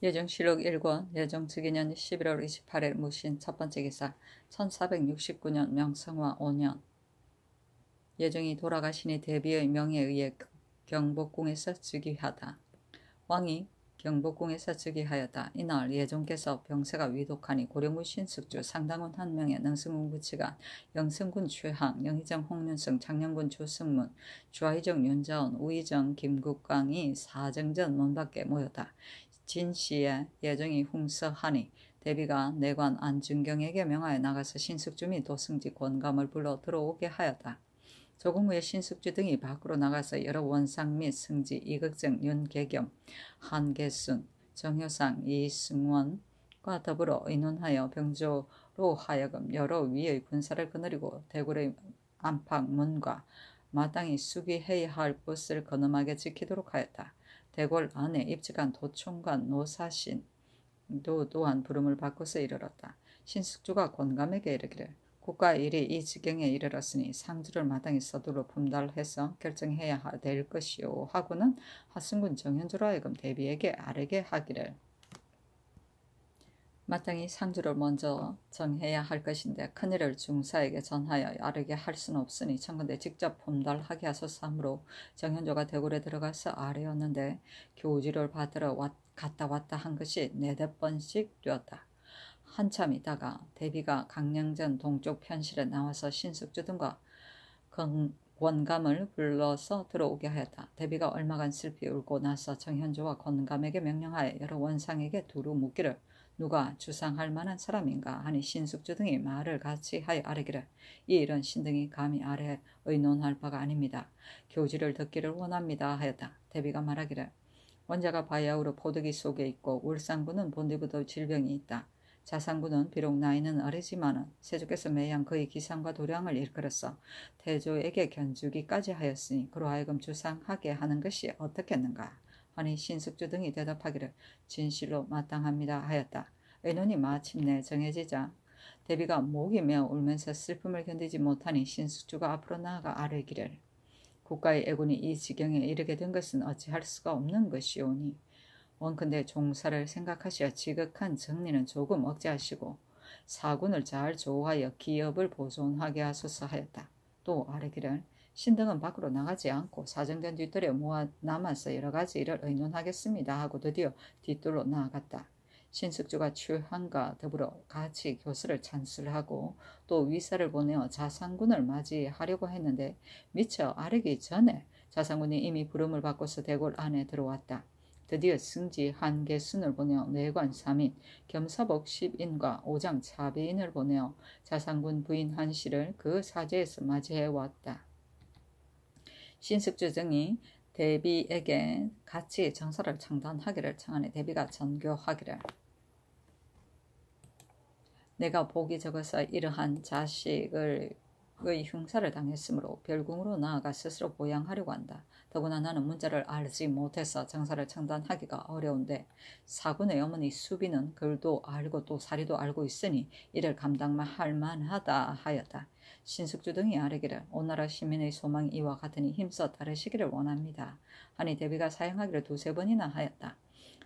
예정실록 1권 예정즉위년 11월 28일 무신 첫번째 기사 1469년 명성화 5년 예정이 돌아가시니 대비의 명에 의해 경복궁에서 즉위하다. 왕이 경복궁에서 즉위하였다. 이날 예종께서 병세가 위독하니 고령군 신숙주, 상당군 한명의 능승군 부치관, 영승군 최항, 영의정 홍윤승, 장령군 조승문, 주하의정 윤자원, 우의정 김국광이 사정전 문밖에 모였다. 진시에 예정이 흥서하니 대비가 내관 안준경에게 명하여 나가서 신숙주 및 도승지 권감을 불러 들어오게 하였다. 조금 후에 신숙주 등이 밖으로 나가서 여러 원상 및 승지, 이극정, 윤계겸, 한계순, 정효상, 이승원과 더불어 의논하여 병조로 하여금 여러 위의 군사를 거느리고 대궐의 안팎 문과 마땅히 수비해야 할 곳을 거늠하게 지키도록 하였다. 대궐 안에 입직한 도총관 노사신도 또한 부름을 받고서 이르렀다. 신숙주가 권감에게 이르기를 국가의 일이 이 지경에 이르렀으니 상주를 마땅히 서둘러 분달해서 결정해야 될 것이요 하고는 하승군 정현주로 하여금 대비에게 아뢰게 하기를 마땅히 상주를 먼저 정해야 할 것인데 큰일을 중사에게 전하여 아뢰게 할 수는 없으니 청컨대 직접 분달하게 하소서 하므로 정현조가 대궐에 들어가서 아뢰었는데 교지를 받으러 갔다 왔다 한 것이 4-5번씩 되었다. 한참 있다가 대비가 강량전 동쪽 편실에 나와서 신숙주 등과 권감을 불러서 들어오게 하였다. 대비가 얼마간 슬피 울고 나서 정현조와 권감에게 명령하여 여러 원상에게 두루 묻기를 누가 주상할 만한 사람인가 하니 신숙주 등이 말을 같이 하여 아뢰기를 이 일은 신등이 감히 아래 의논할 바가 아닙니다. 교지를 듣기를 원합니다 하였다. 대비가 말하기를 원자가 바야흐로 포득이 속에 있고 울상군은 본디부터 질병이 있다. 자상군은 비록 나이는 어리지만은 세조께서 매양 그의 기상과 도량을 일컬어서 태조에게 견주기까지 하였으니 그로 하여금 주상하게 하는 것이 어떻겠는가 하니 신숙주 등이 대답하기를 진실로 마땅합니다 하였다. 의논이 마침내 정해지자 대비가 목이 메어 울면서 슬픔을 견디지 못하니 신숙주가 앞으로 나아가 아뢰기를 국가의 애군이 이 지경에 이르게 된 것은 어찌할 수가 없는 것이오니 원컨대 종사를 생각하시어 지극한 정리는 조금 억제하시고 사군을 잘 조우하여 기업을 보존하게 하소서 하였다. 또 아뢰기를 신등은 밖으로 나가지 않고 사정된 뒷뜰에 모아 남아서 여러 가지 일을 의논하겠습니다 하고 드디어 뒷뜰로 나아갔다. 신숙주가 최항과 더불어 같이 교수를 찬술하고 또 위사를 보내어 자상군을 맞이하려고 했는데 미처 아뢰기 전에 자상군이 이미 부름을 받고서 대궐 안에 들어왔다. 드디어 승지 한계순을 보내어 내관 3인, 겸사복 10인과 오장 차비인을 보내어 자상군 부인 한씨를 그 사제에서 맞이해왔다. 신숙주 등이 대비에게 같이 정사를 창단하기를 청하니 대비가 전교하기를 내가 복이 적어서 이러한 자식의 흉사를 당했으므로 별궁으로 나아가 스스로 보양하려고 한다. 더구나 나는 문자를 알지 못해서 정사를 창단하기가 어려운데 사군의 어머니 수비는 글도 알고 또 사리도 알고 있으니 이를 감당만 할 만하다 하였다. 신숙주 등이 아뢰기를 오나라 시민의 소망이 이와 같으니 힘써 따르시기를 원합니다 하니 대비가 사양하기를 2-3번이나 하였다.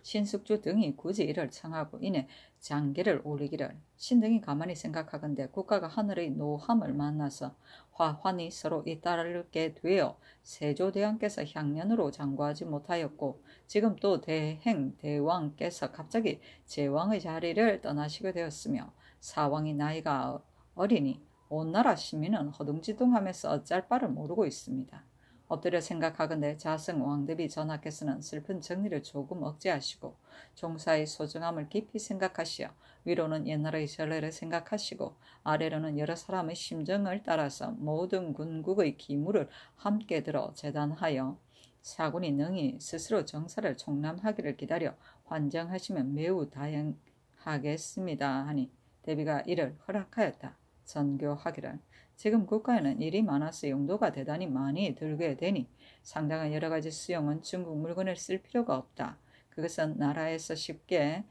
신숙주 등이 굳이 이를 청하고 이내 장계를 올리기를 신등이 가만히 생각하건대 국가가 하늘의 노함을 만나서 화환이 서로 잇따르게 되어 세조대왕께서 향년으로 장구하지 못하였고 지금 또 대행대왕께서 갑자기 제왕의 자리를 떠나시게 되었으며 사왕이 나이가 어리니 온 나라 시민은 허둥지둥하면서 어쩔 바를 모르고 있습니다. 엎드려 생각하건대 자승 왕대비 전하께서는 슬픈 정리를 조금 억제하시고 종사의 소중함을 깊이 생각하시어 위로는 옛날의 전례를 생각하시고 아래로는 여러 사람의 심정을 따라서 모든 군국의 기물을 함께 들어 재단하여 사군이 능히 스스로 정사를 총람하기를 기다려 환정하시면 매우 다행하겠습니다 하니 대비가 이를 허락하였다. 전교하기를 지금 국가에는 일이 많아서 용도가 대단히 많이 들게 되니 상당한 여러 가지 수용은 중국 물건을 쓸 필요가 없다. 그것은 나라에서 쉽게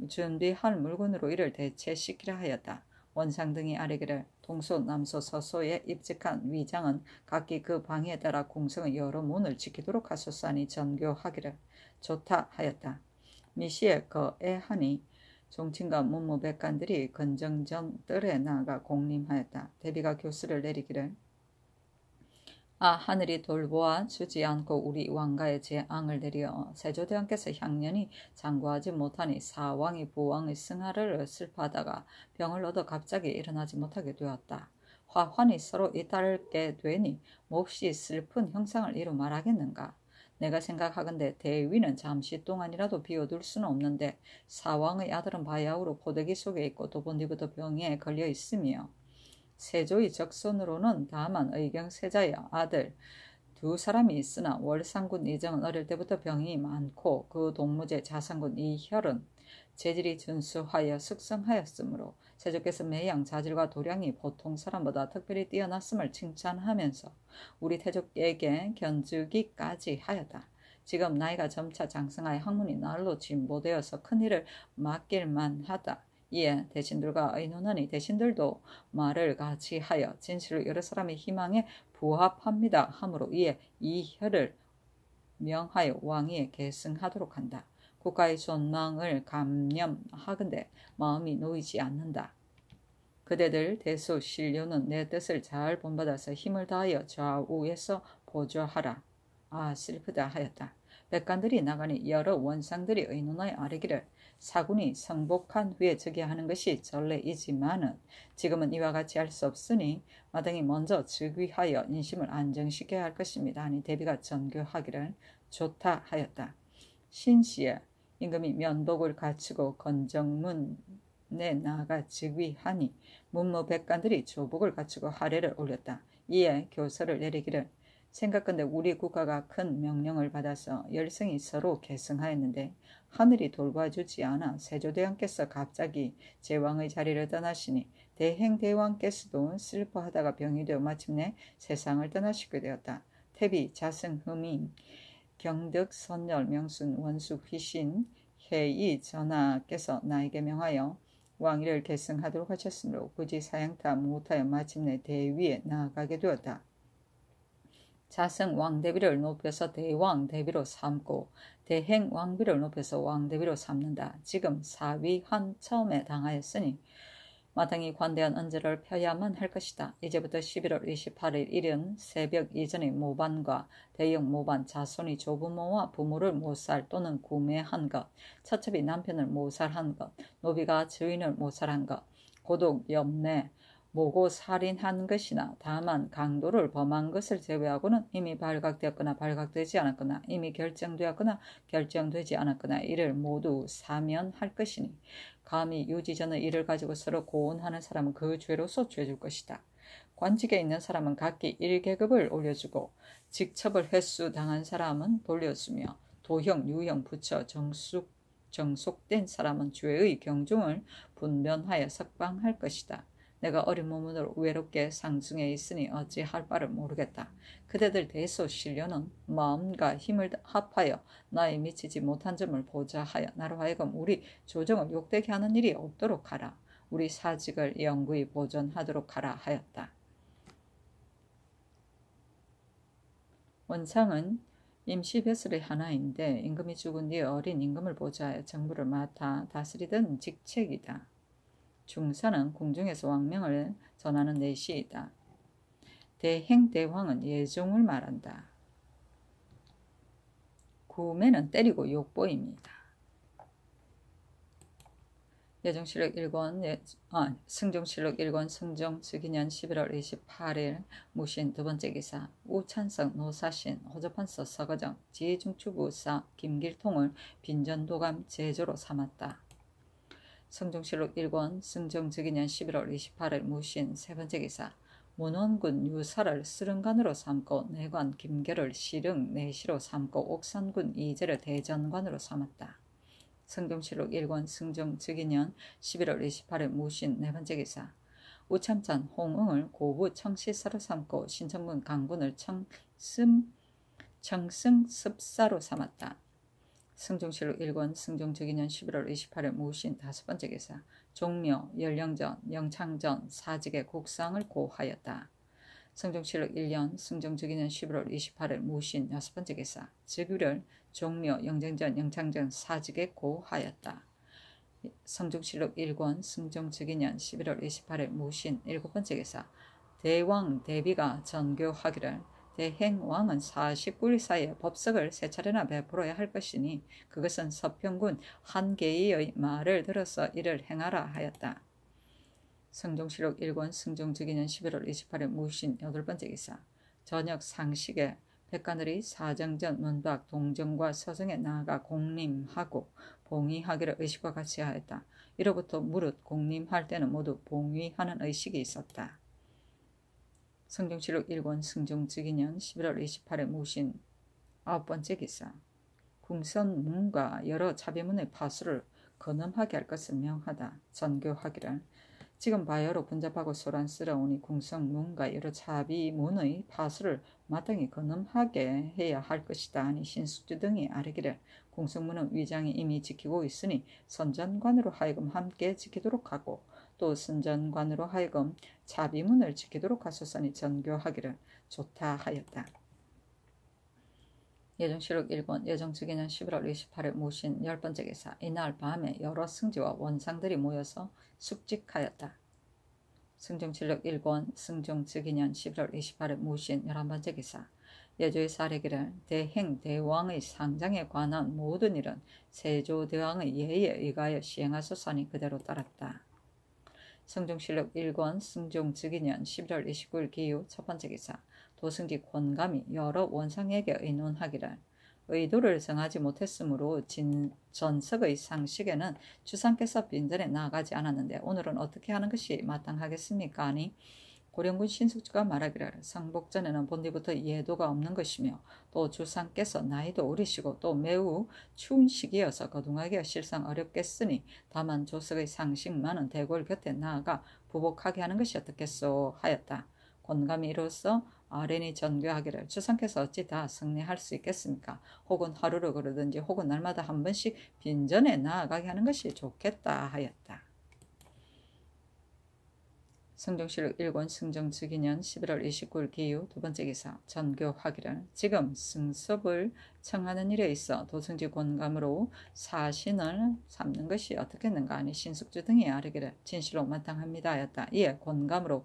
준비할 물건으로 이를 대체시키려 하였다. 원상 등이 아뢰기를 동소, 남소, 서소에 입직한 위장은 각기 그 방에 따라 궁성의 여러 문을 지키도록 하소서 하니 전교하기를 좋다 하였다. 미시에 거애하니 종친과 문무백관들이 건정전 뜰에 나아가 공림하였다. 대비가 교수를 내리기를 하늘이 돌보아 주지 않고 우리 왕가의 재앙을 내려 세조대왕께서 향년이 장구하지 못하니 사왕이 부왕의 승하를 슬퍼하다가 병을 얻어 갑자기 일어나지 못하게 되었다. 화환이 서로 잇따르게 되니 몹시 슬픈 형상을 이루 말하겠는가. 내가 생각하건대 대위는 잠시 동안이라도 비워둘 수는 없는데 사왕의 아들은 바야흐로 포대기 속에 있고 도본디부터 병에 걸려 있으며 세조의 적손으로는 다만 의경세자의 아들 두 사람이 있으나 월상군 이정은 어릴 때부터 병이 많고 그 동무제 자상군 이혈은 재질이 준수하여 숙성하였으므로 세조께서 매양 자질과 도량이 보통 사람보다 특별히 뛰어났음을 칭찬하면서 우리 태조에게 견주기까지 하였다. 지금 나이가 점차 장성하여 학문이 날로 진보되어서 큰일을 맡길만 하다. 이에 대신들과 의논하니 대신들도 말을 같이 하여 진실로 여러 사람의 희망에 부합합니다 하므로 이에 이혈을 명하여 왕위에 계승하도록 한다. 국가의 존망을 감념하건대 마음이 놓이지 않는다. 그대들 대수 신료는 내 뜻을 잘 본받아서 힘을 다하여 좌우에서 보조하라. 슬프다 하였다. 백관들이 나가니 여러 원상들이 의논하여 아뢰기를 사군이 성복한 후에 즉위하는 것이 전례이지만은 지금은 이와 같이 할 수 없으니 마땅히 먼저 즉위하여 인심을 안정시켜야 할 것입니다 하니 대비가 전교하기를 좋다 하였다. 신시에 임금이 면복을 갖추고 건정문에 나아가 즉위하니 문무백관들이 조복을 갖추고 하례를 올렸다. 이에 교서를 내리기를 생각건대 우리 국가가 큰 명령을 받아서 열성이 서로 계승하였는데 하늘이 돌봐주지 않아 세조대왕께서 갑자기 제왕의 자리를 떠나시니 대행대왕께서도 슬퍼하다가 병이 되어 마침내 세상을 떠나시게 되었다. 태비, 자승, 흠인, 경득, 선열, 명순, 원수, 휘신, 해이 전하께서 나에게 명하여 왕위를 계승하도록 하셨으므로 굳이 사양타 못하여 마침내 대위에 나아가게 되었다. 자승 왕대비를 높여서 대왕 대비로 삼고 대행 왕비를 높여서 왕대비로 삼는다. 지금 사위한 처음에 당하였으니 마땅히 관대한 언제를 펴야만 할 것이다. 이제부터 11월 28일 일은 새벽 이전의 모반과 대형 모반 자손이 조부모와 부모를 모살 또는 구매한 것, 처첩이 남편을 모살한 것, 노비가 주인을 모살한 것, 고독, 염내, 모고 살인한 것이나 다만 강도를 범한 것을 제외하고는 이미 발각되었거나 발각되지 않았거나 이미 결정되었거나 결정되지 않았거나 이를 모두 사면할 것이니 감히 유지전의 일을 가지고 서로 고언하는 사람은 그 죄로서 죄줄 것이다. 관직에 있는 사람은 각기 1계급을 올려주고 직첩을 횟수당한 사람은 돌려주며 도형, 유형, 부처, 정속된 사람은 죄의 경중을 분변하여 석방할 것이다. 내가 어린 몸으로 외롭게 상중에 있으니 어찌할 바를 모르겠다. 그대들 대소 신료는 마음과 힘을 합하여 나에 미치지 못한 점을 보자 하여 나로 하여금 우리 조정을 욕되게 하는 일이 없도록 하라. 우리 사직을 영구히 보존하도록 하라 하였다. 원상은 임시벼슬의 하나인데 임금이 죽은 뒤에 어린 임금을 보좌하여 정부를 맡아 다스리던 직책이다. 중사는 궁중에서 왕명을 전하는 내시이다. 대행대왕은 예종을 말한다. 구매는 때리고 욕보입니다. 예종실록 1권, 승종실록 1권 승종 즉위년 11월 28일 무신 두번째 기사 우찬성 노사신 호접판서 서거정 지중추부사 김길통을 빈전도감 제조로 삼았다. 승종실록 1권 승종 즉위년 11월 28일 무신 세번째 기사 문원군 유사를 수릉관으로 삼고 내관 김계를 시릉 내시로 삼고 옥산군 이제를 대전관으로 삼았다. 승종실록 1권 승종 즉위년 11월 28일 무신 네번째 기사 우참찬 홍응을 고부 청시사로 삼고 신천군 강군을 청승습사로 삼았다. 승종실록 1권 승종 즉위년 11월 28일 무신 다섯번째 기사 종묘, 연령전, 영창전, 사직의 국상을 고하였다. 승종실록 1년 승종 즉위년 11월 28일 무신 여섯번째 기사 즉위를 종묘, 영쟁전, 영창전, 사직했고 하였다. 성종실록 1권 승종즉위년 11월 28일 무신 7번째 기사. 대왕 대비가 전교하기를 대행왕은 49일 사이에 법석을 세 차례나 베풀어야 할 것이니 그것은 서평군 한계의의 말을 들어서 이를 행하라 하였다. 성종실록 1권 승종즉위년 11월 28일 무신 8번째 기사. 저녁 상식에 백관들이 사정전 문밖 동정과 서정에 나아가 공림하고 봉의하기를 의식과 같이 하였다. 이로부터 무릇 공림할 때는 모두 봉의하는 의식이 있었다. 성종실록 1권 승종즉위년 11월 28일 무신 9번째 기사. 궁선문과 여러 자비문의 파수를 건엄하게 할 것을 명하다. 전교하기를 지금 바야로 분잡하고 소란스러우니 궁성문과 여러 자비문의 파수를 마땅히 건엄하게 해야 할 것이다 하니 신숙주 등이 아뢰기를 궁성문은 위장이 이미 지키고 있으니 선전관으로 하여금 함께 지키도록 하고 또 선전관으로 하여금 자비문을 지키도록 하소서니 전교하기를 좋다 하였다. 예정실록 1권 예정즉위년 11월 28일 무신 10번째 기사. 이날 밤에 여러 승지와 원상들이 모여서 숙직하였다. 승종실록 1권 승종즉위년 11월 28일 무신 11번째 기사. 예조에서 아뢰기를 대행 대왕의 상장에 관한 모든 일은 세조대왕의 예의에 의하여 시행하소서니 그대로 따랐다. 성종실록 1권 승종즉위년 11월 29일 기후 첫번째 기사. 도승지 권감이 여러 원상에게 의논하기를 의도를 정하지 못했으므로 전석의 상식에는 주상께서 빈전에 나아가지 않았는데 오늘은 어떻게 하는 것이 마땅하겠습니까? 하니 고령군 신숙주가 말하기를 성복전에는 본디부터 예도가 없는 것이며 또 주상께서 나이도 어리시고 또 매우 추운 시기여서 거둥하기가 실상 어렵겠으니 다만 조석의 상식만은 대궐 곁에 나아가 부복하게 하는 것이 어떻겠소 하였다. 권감이 이로써 아뢰니 전교하기를 주상께서 어찌 다 승리할 수 있겠습니까? 혹은 하루를 그러든지 혹은 날마다 한 번씩 빈전에 나아가게 하는 것이 좋겠다 하였다. 성종실록 1권 승종즉위년 11월 29일 기후 두번째 기사. 전교하기를 지금 승섭을 청하는 일에 있어 도승지 권감으로 사신을 삼는 것이 어떻겠는가 하니 신숙주 등이 아뢰기를 진실로 마땅합니다 하였다. 이에 권감으로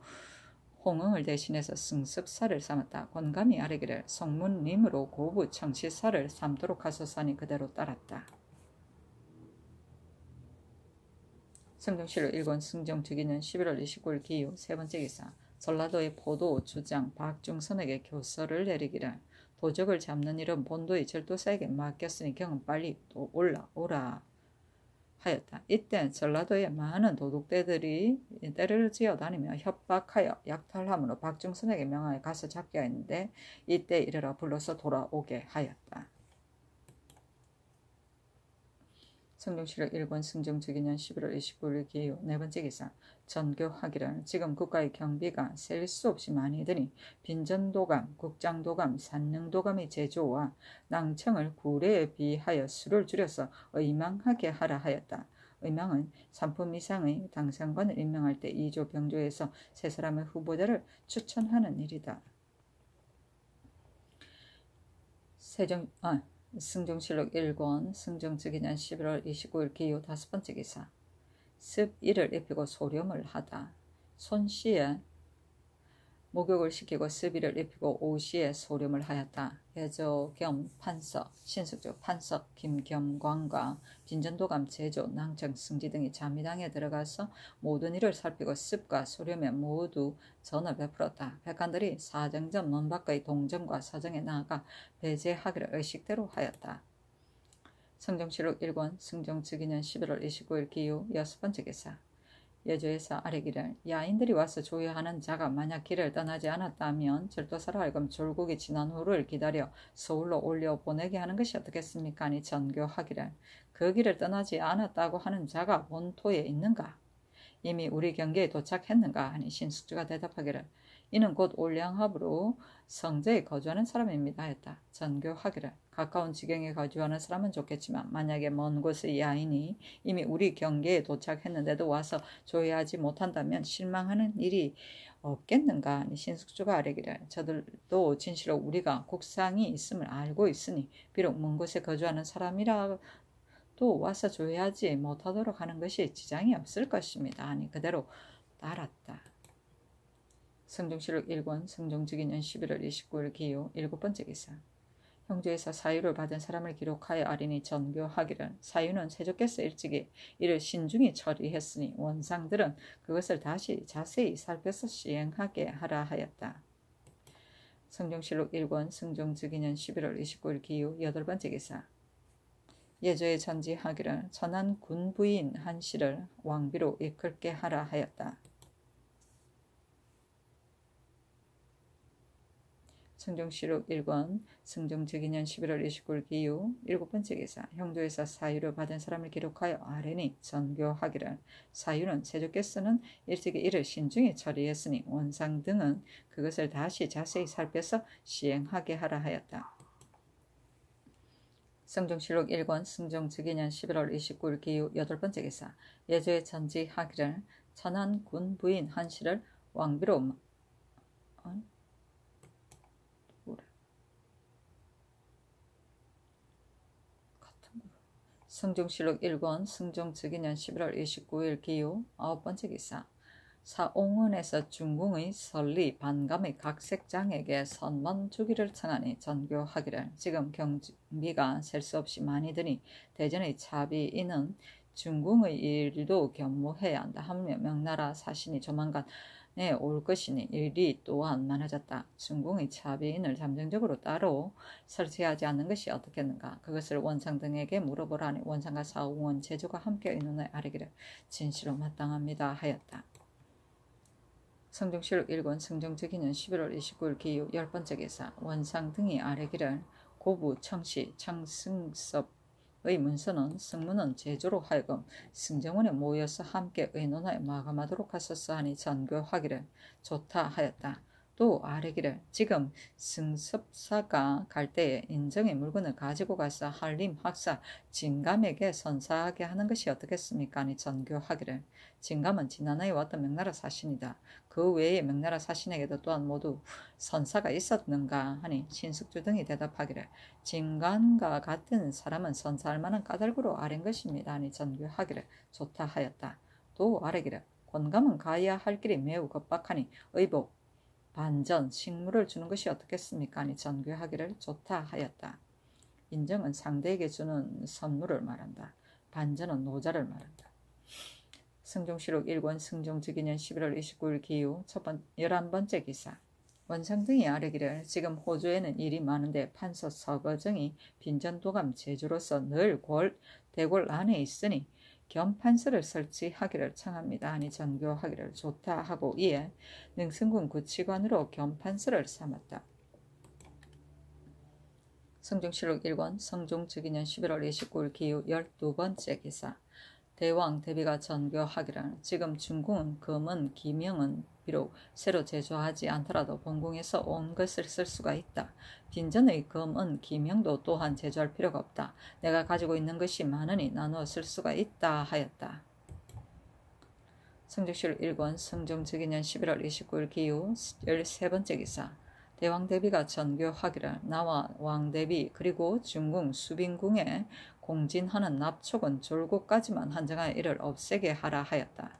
홍응을 대신해서 승습사를 삼았다. 권감이 아뢰기를 성문림으로 고부 청시사를 삼도록 하소서니 그대로 따랐다. 성종실록 1권 승종즉위년 11월 29일 기후 세번째 기사. 전라도의 포도 주장 박중선에게 교서를 내리기를 도적을 잡는 일은 본도의 절도사에게 맡겼으니 경은 빨리 또 올라오라 하였다. 이때 전라도의 많은 도둑대들이 때를 지어다니며 협박하여 약탈함으로 박중선에게 명하여 가서 잡게 하였는데 이때 이르러 불러서 돌아오게 하였다. 성종실록 1권 승종즉위년 11월 29일 기후 네번째 기사. 전교하기를 지금 국가의 경비가 셀 수 없이 많이 드니 빈전도감, 국장도감, 산릉도감의 제조와 낭청을 구례에 비하여 수를 줄여서 의망하게 하라 하였다. 의망은 3품 이상의 당상관을 임명할 때 2조 병조에서 세 사람의 후보자를 추천하는 일이다. 승종실록 1권 승종즉위년 11월 29일 기후 다섯번째 기사. 습일을 입히고 소렴을 하다. 손시에 목욕을 시키고 습일을 입히고 오시에 소렴을 하였다. 예조 겸 판석, 신숙주 판석 김겸광과 빈전도감 제조 낭청 승지 등이 자미당에 들어가서 모든 일을 살피고 습과 소렴에 모두 전을 베풀었다. 백관들이 사정전 문밖의 동정과 서정에 나아가 배제하기를 의식대로 하였다. 성종실록 1권 승종즉위년 11월 29일 기후 여섯번째 기사. 예조에서 아뢰기를 야인들이 와서 조회하는 자가 만약 길을 떠나지 않았다면 절도사로 하여금 졸국이 지난 후를 기다려 서울로 올려 보내게 하는 것이 어떻겠습니까? 하니 전교하기를 그 길을 떠나지 않았다고 하는 자가 본토에 있는가? 이미 우리 경계에 도착했는가? 하니 신숙주가 대답하기를 이는 곧 올량합으로 성제에 거주하는 사람입니다 하였다. 전교하기를 가까운 지경에 거주하는 사람은 좋겠지만 만약에 먼 곳의 야인이 이미 우리 경계에 도착했는데도 와서 조회하지 못한다면 실망하는 일이 없겠는가. 신숙주가 아뢰기를 저들도 진실로 우리가 국상이 있음을 알고 있으니 비록 먼 곳에 거주하는 사람이라 또 와서 조회하지 못하도록 하는 것이 지장이 없을 것입니다. 아니 그대로 따랐다. 성종실록 1권 성종즉위년 11월 29일 기요 7번째 기사. 형제에서 사유를 받은 사람을 기록하여 아리니 전교하기를 사유는 세조께서 일찍이 이를 신중히 처리했으니 원상들은 그것을 다시 자세히 살펴서 시행하게 하라 하였다. 성종실록 1권 성종즉위년 11월 29일 기요 8번째 기사. 예조에 전지하기를 천안 군부인 한씨를 왕비로 이끌게 하라 하였다. 성종실록 1권 성종즉위년 11월 29일 기유 7번째 기사. 형조에서 사유를 받은 사람을 기록하여 아뢰니 전교하기를 사유는 세조께서는 일찍이 이를 신중히 처리했으니 원상 등은 그것을 다시 자세히 살펴서 시행하게 하라 하였다. 성종실록 1권 성종즉위년 11월 29일 기유 8번째 기사. 예조에 전지하기를 천안 군부인 한씨를 왕비로 성종실록 1권 성종즉위년 11월 29일 기요 9번째 기사. 사옹은에서 중궁의 설리 반감의 각색장에게 선만 주기를 청하니 전교하기를 지금 경비가 셀 수 없이 많이 드니 대전의 차비인은 중궁의 일도 겸무해야 한다 하며 명나라 사신이 조만간 올 것이니 일이 또한 많아졌다. 중궁의 차비인을 잠정적으로 따로 설치하지 않는 것이 어떻겠는가. 그것을 원상 등에게 물어보라니 원상과 사옹은 제조가 함께 의논하여 아뢰기를 진실로 마땅합니다 하였다. 성종실록 1권 성종즉위년 11월 29일 기유 10번째 기사. 원상 등이 아뢰기를 고부 청시 창승섭의 문서는 승문은 제조로 하여금 승정원에 모여서 함께 의논하여 마감하도록 하소서 하니 전교하기를 좋다 하였다. 또 아뢰기를 지금 승섭사가 갈 때에 인정의 물건을 가지고 가서 한림 학사 진감에게 선사하게 하는 것이 어떻겠습니까? 하니 전교하기를 진감은 지난해에 왔던 명나라 사신이다. 그 외에 명나라 사신에게도 또한 모두 선사가 있었는가 하니 신숙주 등이 대답하기를 진감과 같은 사람은 선사할 만한 까닭으로 아랜 것입니다. 하니 전교하기를 좋다 하였다. 또 아뢰기를 권감은 가야 할 길이 매우 급박하니 의복 반전, 식물을 주는 것이 어떻겠습니까? 하니 전교하기를 좋다 하였다. 인정은 상대에게 주는 선물을 말한다. 반전은 노자를 말한다. 성종실록 1권 성종즉위년 11월 29일 기유 11번째 기사. 원상 등이 아뢰기를 지금 호주에는 일이 많은데 판서 서거정이 빈전도감 제주로서 늘 대궐 안에 있으니 겸판서를 설치하기를 청합니다 하니 전교하기를 좋다 하고 이에 능승군 구치관으로 겸판서를 삼았다. 성종실록 1권 성종즉위년 11월 29일 기유 12번째 기사. 대왕 대비가 전교하기를 지금 중궁은 금은 기명은 비록 새로 제조하지 않더라도 본궁에서 온 것을 쓸 수가 있다. 빈전의 금은 기명도 또한 제조할 필요가 없다. 내가 가지고 있는 것이 많으니 나누어 쓸 수가 있다 하였다. 성종실록 1권 성종즉위년 11월 29일 기유 13번째 기사. 대왕 대비가 전교하기를 나와 왕 대비 그리고 중궁 수빈궁에 공진하는 납촉은 졸고까지만 한정하여 이를 없애게 하라 하였다.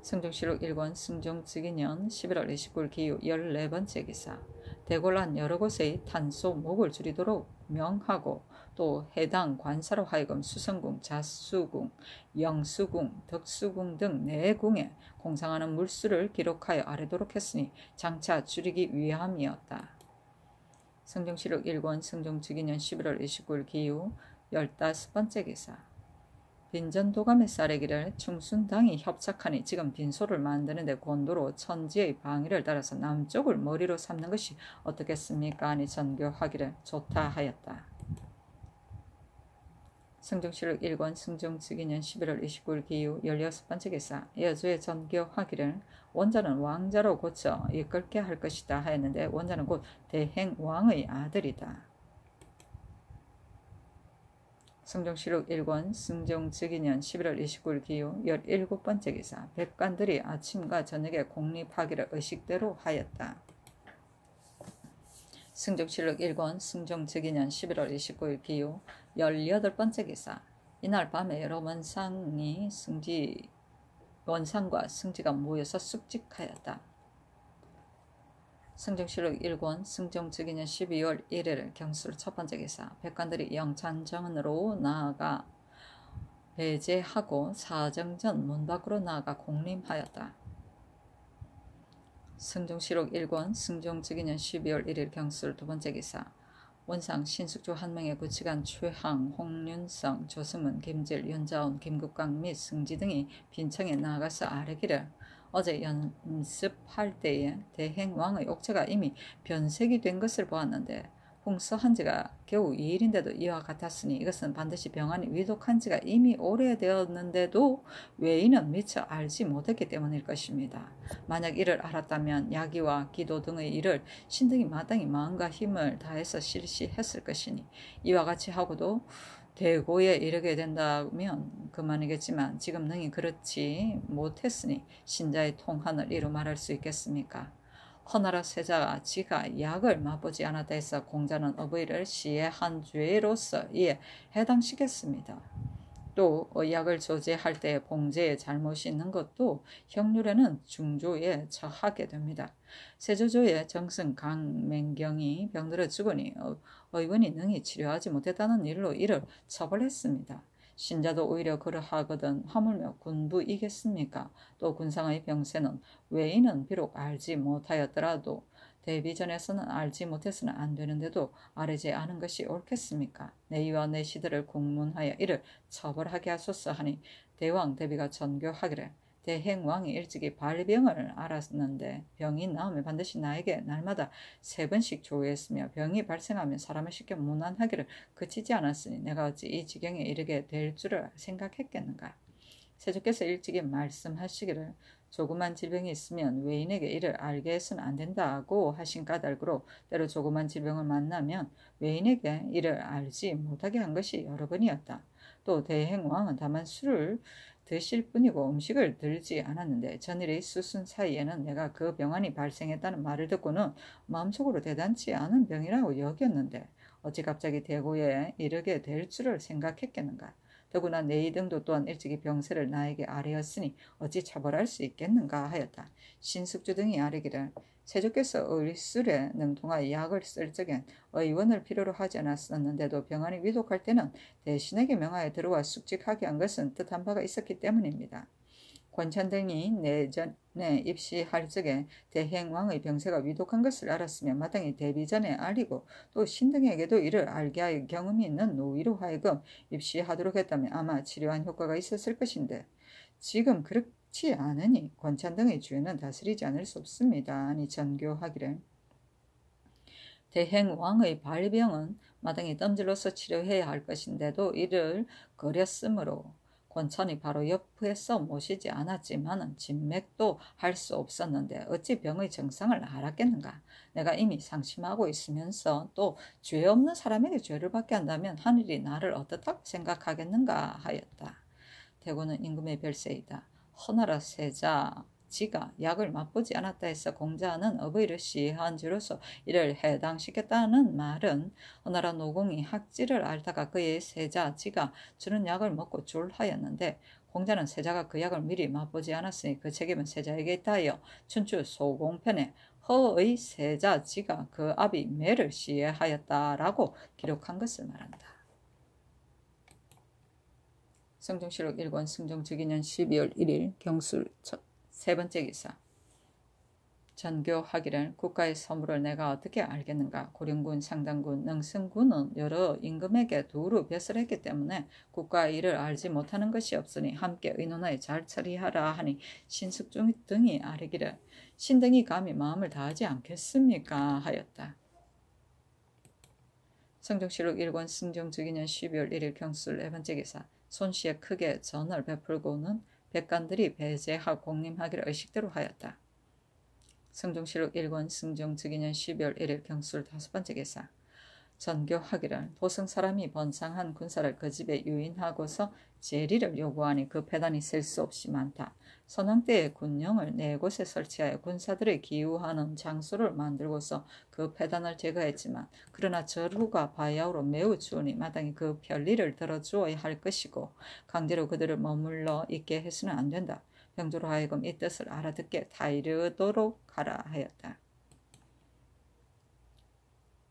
성종실록 1권 성종즉위년 11월 29일 기유 14번째 기사. 대궐안 여러 곳의 탄소 목을 줄이도록 명하고 또 해당 관사로 하여금 수성궁, 자수궁, 영수궁, 덕수궁 등 4궁에 공상하는 물수를 기록하여 아뢰도록 했으니 장차 줄이기 위함이었다. 성종실록 1권 성종즉위년 11월 29일 기유 15번째 기사. 빈전도감의 쌀에기를 충순당이 협착하니 지금 빈소를 만드는데 곤도로 천지의 방위를 따라서 남쪽을 머리로 삼는 것이 어떻겠습니까? 하니 전교하기를 좋다 하였다. 성종실록 1권 성종즉위년 11월 29일 기유 16번째 기사. 여주에 전교하기를 원자는 왕자로 고쳐 이끌게 할 것이다 하였는데 원자는 곧 대행왕의 아들이다. 성종실록 1권 승종 즉위년 11월 29일 기호 17번째 기사. 백관들이 아침과 저녁에 공립하기를 의식대로 하였다. 승종실록 1권 승종 즉위년 11월 29일 기호 18번째 기사. 이날 밤에 여러 원상과 승지가 모여서 숙직하였다. 승종실록 1권 승종 즉위년 12월 1일 경술 첫 번째 기사. 백관들이 영찬정원으로 나아가 배제하고 사정전 문 밖으로 나아가 공림하였다. 승종실록 1권 승종 즉위년 12월 1일 경술 두 번째 기사. 원상 신숙주 한명의 구치관 최항, 홍윤성, 조승문, 김질, 윤자온, 김국광 및 승지 등이 빈청에 나아가서 아뢰기를 어제 연습할 때에 대행왕의 옥체가 이미 변색이 된 것을 보았는데 홍서한 지가 겨우 2일인데도 이와 같았으니 이것은 반드시 병환이 위독한 지가 이미 오래되었는데도 외인은 미처 알지 못했기 때문일 것입니다. 만약 이를 알았다면 야기와 기도 등의 일을 신등이 마땅히 마음과 힘을 다해서 실시했을 것이니 이와 같이 하고도 대고에 이르게 된다면 그만이겠지만 지금 능히 그렇지 못했으니 신자의 통한을 이루 말할 수 있겠습니까? 허나라 세자가 지가 약을 맛보지 않았다 해서 공자는 어부이를 시해한 죄로서 이에 해당시켰습니다. 또 약을 조제할 때 봉제에 잘못이 있는 것도 형률에는 중조에 처하게 됩니다. 세조조의 정승 강맹경이 병들어 죽으니 의원이 능히 치료하지 못했다는 일로 이를 처벌했습니다. 신자도 오히려 그러하거든 하물며 군부이겠습니까? 또 군상의 병세는 외인은 비록 알지 못하였더라도 대비전에서는 알지 못해서는 안 되는데도 아뢰지 않은 것이 옳겠습니까? 내이와 내 시들을 공문하여 이를 처벌하게 하소서 하니 대왕 대비가 전교하기를 대행왕이 일찍이 발병을 알았는데 병이 나으면 반드시 나에게 날마다 3번씩 조회했으며 병이 발생하면 사람을 시켜 문안하기를 그치지 않았으니 내가 어찌 이 지경에 이르게 될 줄을 생각했겠는가. 세조께서 일찍이 말씀하시기를 조그만 질병이 있으면 외인에게 이를 알게 해서는 안 된다고 하신 까닭으로 때로 조그만 질병을 만나면 외인에게 이를 알지 못하게 한 것이 여러 번이었다. 또 대행왕은 다만 술을 드실 뿐이고 음식을 들지 않았는데 전일의 수순 사이에는 내가 그 병환이 발생했다는 말을 듣고는 마음속으로 대단치 않은 병이라고 여겼는데 어찌 갑자기 대고에 이르게 될 줄을 생각했겠는가. 더구나 내이 등도 또한 일찍이 병세를 나에게 아뢰었으니 어찌 처벌할 수 있겠는가 하였다. 신숙주 등이 아뢰기를 세조께서 의술에 능통하여 약을 쓸 적엔 의원을 필요로 하지 않았었는데도 병환이 위독할 때는 대신에게 명하여 들어와 숙직하게 한 것은 뜻한 바가 있었기 때문입니다. 권찬 등이 내전에 입시할 적에 대행왕의 병세가 위독한 것을 알았으면 마땅히 대비 전에 알리고 또 신등에게도 이를 알게 하여 경험이 있는 노위로 하여금 입시하도록 했다면 아마 치료한 효과가 있었을 것인데 지금 그렇지 않으니 권찬 등의 죄는 다스리지 않을 수 없습니다. 아니 전교하기를 대행왕의 발병은 마땅히 덤질로서 치료해야 할 것인데도 이를 거렸으므로 권찬이 바로 옆에서 모시지 않았지만은 진맥도 할 수 없었는데 어찌 병의 정상을 알았겠는가. 내가 이미 상심하고 있으면서 또 죄 없는 사람에게 죄를 받게 한다면 하늘이 나를 어떻다고 생각하겠는가 하였다. 대고는 임금의 별세이다. 허나라 세자 지가 약을 맛보지 않았다 해서 공자는 어부이를 시해한 죄로서 이를 해당시켰다는 말은 허나라 노공이 학지를 앓다가 그의 세자 지가 주는 약을 먹고 졸하였는데 공자는 세자가 그 약을 미리 맛보지 않았으니 그 책임은 세자에게 있다 하여 춘추 소공편에 허의 세자 지가 그 아비 매를 시해하였다라고 기록한 것을 말한다. 성종실록 1권 승종 즉위년 12월 1일 경술 세 번째 기사. 전교하기를 국가의 서물을 내가 어떻게 알겠는가. 고령군, 상당군, 능승군은 여러 임금에게 두루 벼슬했기 때문에 국가의 일을 알지 못하는 것이 없으니 함께 의논하여 잘 처리하라 하니 신숙주 등이 아뢰기를 신등이 감히 마음을 다하지 않겠습니까 하였다. 성종실록 1권 승종 즉위년 12월 1일 경술 네 번째 기사. 손씨에 크게 전을 베풀고는 백관들이 배제하고 공림하기를 의식대로 하였다. 성종실록 1권 승종 즉위년 12월 1일 경술 다섯 번째 기사. 전교하기를 도성 사람이 번창한 군사를 그 집에 유인하고서 재리를 요구하니 그 패단이 셀 수 없이 많다. 선왕 때에 군령을 네 곳에 설치하여 군사들을 기우하는 장소를 만들고서 그 패단을 제거했지만 그러나 저루가 바야흐로 매우 추우니 마땅히 그 편리를 들어주어야 할 것이고 강제로 그들을 머물러 있게 해서는 안 된다. 병조로 하여금 이 뜻을 알아듣게 다이르도록 하라 하였다.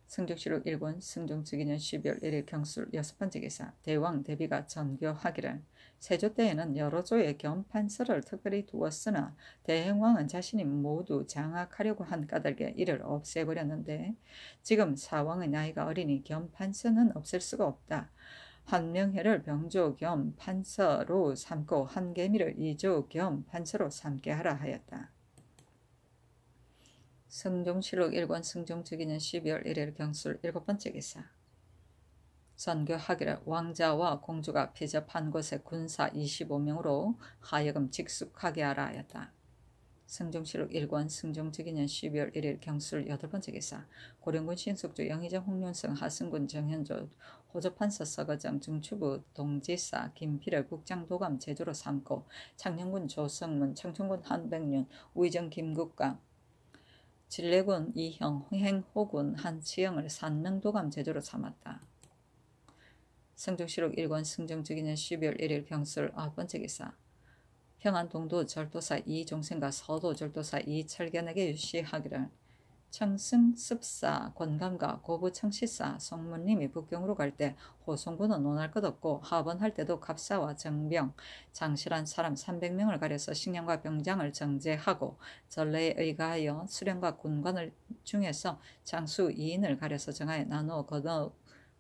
승종실록 1권 승종특위년 12월 1일 경술 6번째 기사 대왕 대비가 전교하기를 세조 때에는 여러 조의 겸판서를 특별히 두었으나 대행왕은 자신이 모두 장악하려고 한 까닭에 이를 없애버렸는데 지금 사왕의 나이가 어리니 겸판서는 없앨 수가 없다. 한명회를 병조 겸 판서로 삼고 한개미를 이조 겸 판서로 삼게 하라 하였다. 승종실록 1권 승종특위년 12월 1일 경술 7번째 기사 전교하기를 왕자와 공주가 피접한 곳에 군사 25명으로 하여금 직숙하게 하라 하였다. 승종실록 1권 승종특위년 12월 1일 경술 8번째 기사 고령군 신숙주 영의정 홍윤성 하승군 정현조 호조판서 서거정 중추부 동지사 김필을 국장도감 제주로 삼고 창녕군 조성문 청천군 한백륜 우의정 김국강 진례군 이형 행호군 한치영을 산능도감 제주로 삼았다. 승종실록 1권 승종특위년 12월 1일 경술 9번째 기사 평안동도 절도사 이종생과 서도 절도사 이철견에게 유시하기를 청승습사 권감과 고부청시사 성문님이 북경으로 갈 때 호송군은 논할 것 없고 하번할 때도 갑사와 정병 장실한 사람 300명을 가려서 식량과 병장을 정제하고 전례에 의가하여 수령과 군관을 중에서 장수 2인을 가려서 정하여 나누어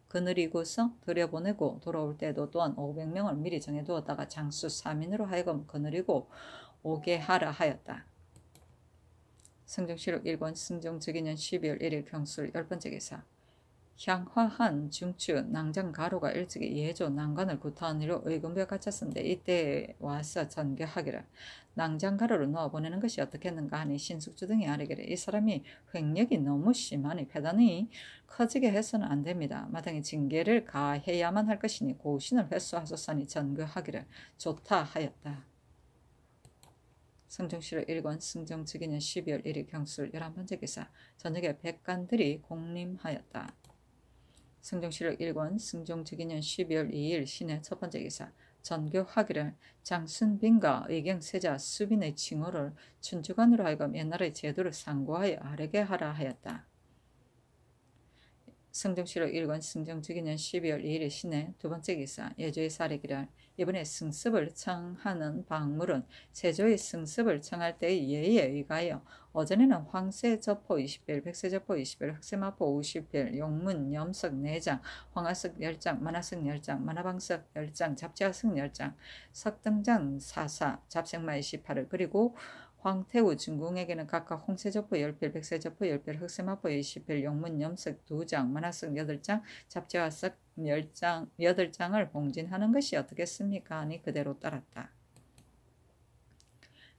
거느리고서 들여보내고 돌아올 때도 또한 500명을 미리 정해두었다가 장수 3인으로 하여금 거느리고 오게 하라 하였다. 승종실록 1권 승종특위년 12월 1일 경술 10번째 기사 향화한 중추 낭장가로가 일찍이 예조 난관을 구타한 이로 의금부에 갇혔은데 이때 와서 전교하기를 낭장가로를 넣어보내는 것이 어떻겠는가 하니 신숙주 등이 아뢰기를 이 사람이 횡력이 너무 심하니 패단이 커지게 해서는 안 됩니다. 마땅히 징계를 가해야만 할 것이니 고신을 회수하소서니 전교하기를 좋다 하였다. 승종실록 1권 승종특위년 12월 1일 경술 11번째 기사 저녁에 백관들이 공림하였다. 승종실록 1권 승종특위년 12월 2일 신의 첫번째 기사 전교하기를 장순빈과 의경세자 수빈의 칭호를 춘주관으로 하여금 옛날의 제도를 상고하여 아뢰게 하라 하였다. 승종실록 1권 승종특위년 12월 2일 신의 두번째 기사 예조의 사례기를 이번에 승습을 청하는 방물은 세조의 승습을 청할 때의 예의에 의하여 어전에는 황새저포 20필, 백새저포 20필, 흑새마포 50필, 용문, 염석 4장, 황하석 10장, 만화석 10장, 만화방석 10장, 잡지하석 10장, 석등장 4사, 잡생마 28을 그리고 황태우 중궁에게는 각각 홍새저포 10필, 백새저포 10필, 흑새마포 20필, 용문, 염석 2장, 만화석 8장, 잡지하석 8장을 봉진하는 것이 어떻겠습니까? 하니 그대로 따랐다.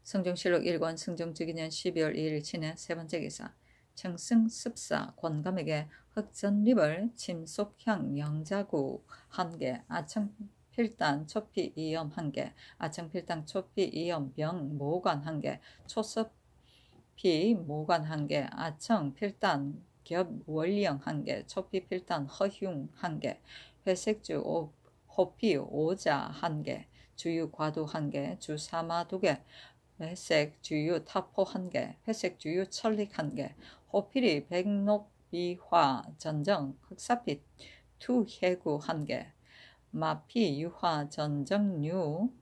승종실록 1권 승종특위년 12월 2일 친의 세번째 기사 청승습사 권감에게 흑전립을 침속향 영자구 1개 아청필단 초피 이염 1개 아청필단 초피 이염 병 모관 1개 초섭피 모관 1개 아청필단 겹 월령 1개 초피 필단 허흉 1개 회색주 호피 오자 1개 주유 과도 1개 주사마 2개 회색 주유 타포 1개 회색 주유 철릭 1개 호피리 백록비화 전정 흑사피 투해구 1개 마피 유화 전정류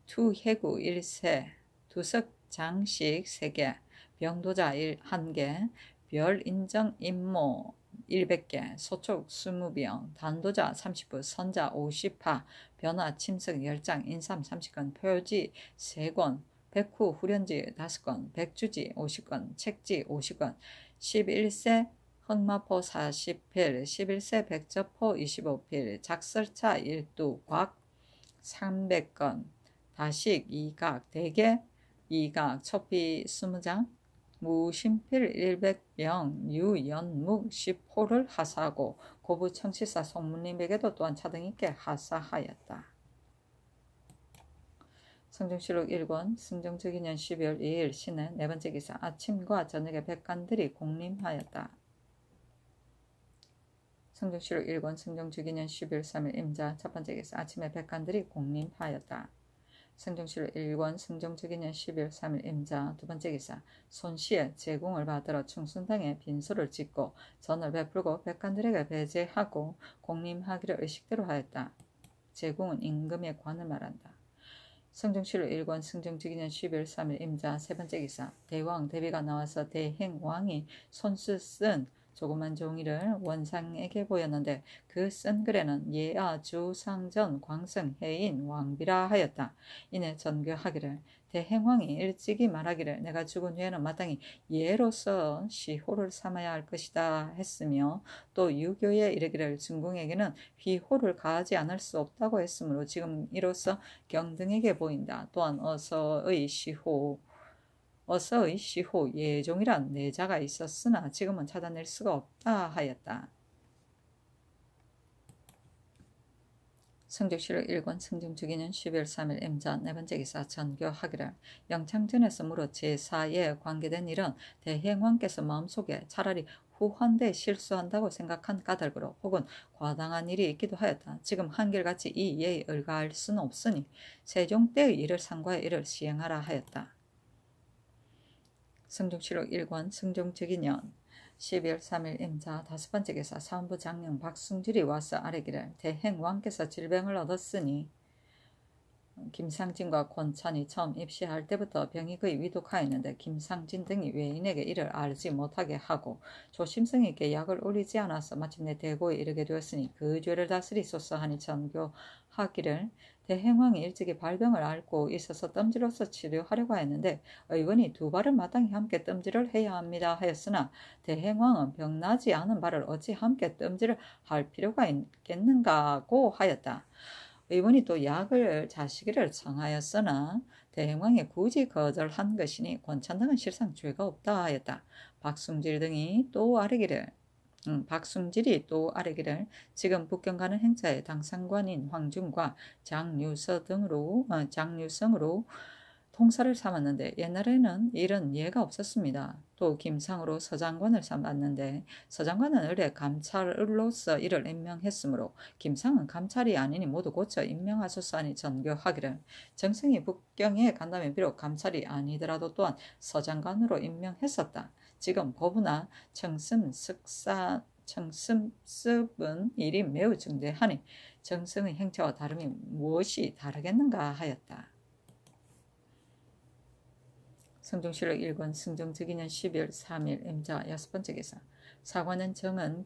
투해구 1세 두석 장식 3개 병도자 1개 별인정 임모 100개, 소촉 20병, 단도자 30부, 선자 50파, 변화 침석 10장, 인삼 30건, 표지 3권, 백후 후련지 5건, 백주지 50건, 책지 50건, 11세 흑마포 40필, 11세 백저포 25필, 작설차 1두, 곽 300건, 다식 2각, 대개 2각, 초피 20장, 무심필 100병 유연묵 10호를 하사하고 고부 청시사 송문림에게도 또한 차등있게 하사하였다. 성종실록 1권 승정주기년 12월 2일 신의 네 번째 기사 아침과 저녁에 백관들이 공림하였다. 성종실록 1권 승정주기년 12월 3일 임자 첫 번째 기사 아침에 백관들이 공림하였다. 성종실록 1권 승정주기년 12월 3일 임자 두 번째 기사 손씨의 제공을 받들어 충순당에 빈소를 짓고 전을 베풀고 백관들에게 배제하고 공림하기를 의식대로 하였다. 제공은 임금의 관을 말한다. 성종실록 1권 승정주기년 12월 3일 임자 세 번째 기사 대왕 대비가 나와서 대행왕이 손수 쓴 조그만 종이를 원상에게 보였는데 그 쓴 글에는 예아 주상전 광성 해인 왕비라 하였다. 이내 전교하기를 대행왕이 일찍이 말하기를 내가 죽은 후에는 마땅히 예로서 시호를 삼아야 할 것이다 했으며 또 유교에 이르기를 중궁에게는 휘호를 가하지 않을 수 없다고 했으므로 지금 이로써 경등에게 보인다. 또한 어서의 시호 예종이란 내자가 있었으나 지금은 찾아낼 수가 없다 하였다. 성종실록 1권 승정주기년 12월 3일 임자 네 번째 기사 전교하기를 영창전에서 무릇 제사에 관계된 일은 대행왕께서 마음속에 차라리 후한데 실수한다고 생각한 까닭으로 혹은 과당한 일이 있기도 하였다. 지금 한결같이 이 예에 을가할 수는 없으니 세종 때의 일을 상고해 이를 시행하라 하였다. 성종실록 1권 승종주기년 12월 3일 임자 다섯 번째 기사 사원부 장령 박승질이 와서 아뢰기를 대행왕께서 질병을 얻었으니 김상진과 권찬이 처음 입시할 때부터 병이 거의 위독하였는데 김상진 등이 외인에게 이를 알지 못하게 하고 조심성 있게 약을 올리지 않아서 마침내 대고에 이르게 되었으니 그 죄를 다스리소서 하니 전교하기를 대행왕이 일찍이 발병을 앓고 있어서 뜸지로서 치료하려고 했는데 의원이 두 발을 마땅히 함께 뜸질을 해야 합니다 하였으나 대행왕은 병나지 않은 발을 어찌 함께 뜸질을 할 필요가 있겠는가고 하였다. 의원이 또 약을 자시기를 청하였으나 대행왕이 굳이 거절한 것이니 권찬 등은 실상 죄가 없다 하였다. 박승질이 또 아뢰기를 지금 북경 가는 행사에 당상관인 황중과 장유성으로 통사를 삼았는데 옛날에는 이런 예가 없었습니다. 또 김상으로 서장관을 삼았는데 서장관은 을에 감찰로서 이를 임명했으므로 김상은 감찰이 아니니 모두 고쳐 임명하소서 하니 전교하기를 정승이 북경에 간다면 비록 감찰이 아니더라도 또한 서장관으로 임명했었다. 지금 고부나 청승습은 일이 매우 중대하니 정승의 행체와 다름이 무엇이 다르겠는가 하였다. 성종실록 1권 승정주기년 12월 3일 임자 여섯 번째 기사 사관은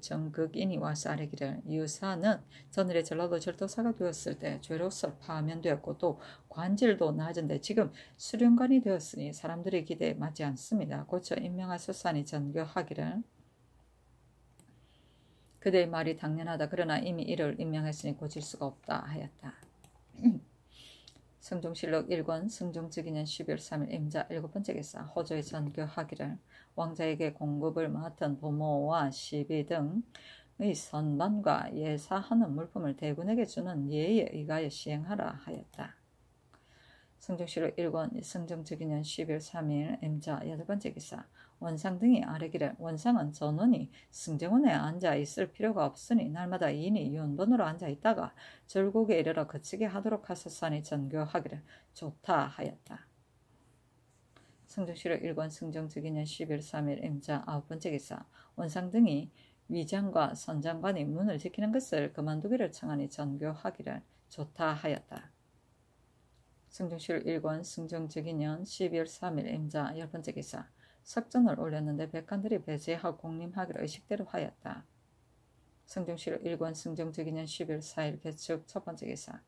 정극인이 와서 아뢰기를 유사는 전일에 전라도 절도사가 되었을 때 죄로서 파면되었고 또 관질도 낮은데 지금 수령관이 되었으니 사람들의 기대에 맞지 않습니다. 고쳐 임명하소서 하니 전교하기를 그대의 말이 당연하다. 그러나 이미 이를 임명했으니 고칠 수가 없다 하였다. 성종실록 1권 승종주기년 12월 3일 임자 일곱 번째 기사 호조에 전교하기를 왕자에게 공급을 맡은 부모와 시비 등의 선반과 예사하는 물품을 대군에게 주는 예에 의하여 시행하라 하였다. 성종실록 1권 승정주기년 12월 3일 임자 여덟 번째 기사 원상 등이 아뢰기를 원상은 전원이 승정원에 앉아 있을 필요가 없으니 날마다 2인이 윤번으로 앉아 있다가 절곡에 이르러 그치게 하도록 하소서 하니 전교하기를 좋다 하였다. 성종실록 1권 승정주기년 12월 3일 임자 아홉 번째 기사 원상 등이 위장과 선장관이 문을 지키는 것을 그만두기를 청하니 전교하기를 좋다 하였다. 성종실록 1권 승정주기년 12월 3일 임자 열 번째 기사 석전을 올렸는데 백관들이 배제하고 공림하기를 의식대로 하였다. 성종실록 1권 승정주기년 12월 4일 개축 첫 번째 기사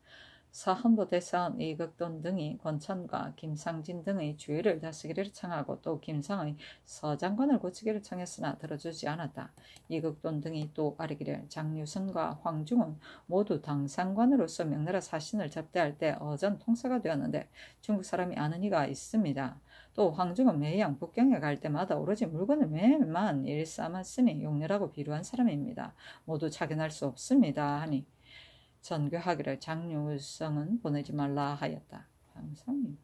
사헌부 대사원 이극돈 등이 권천과 김상진 등의 주의를 다스기를 청하고 또 김상의 서장관을 고치기를 청했으나 들어주지 않았다. 이극돈 등이 또 아뢰기를 장유선과 황중은 모두 당상관으로서 명나라 사신을 접대할 때 어전 통사가 되었는데 중국 사람이 아는 이가 있습니다. 또 황중은 매양 북경에 갈 때마다 오로지 물건을 매만 일삼았으니 용렬하고 비루한 사람입니다. 모두 착연할 수 없습니다 하니 전교하기를 장유성은 보내지 말라 하였다. 항상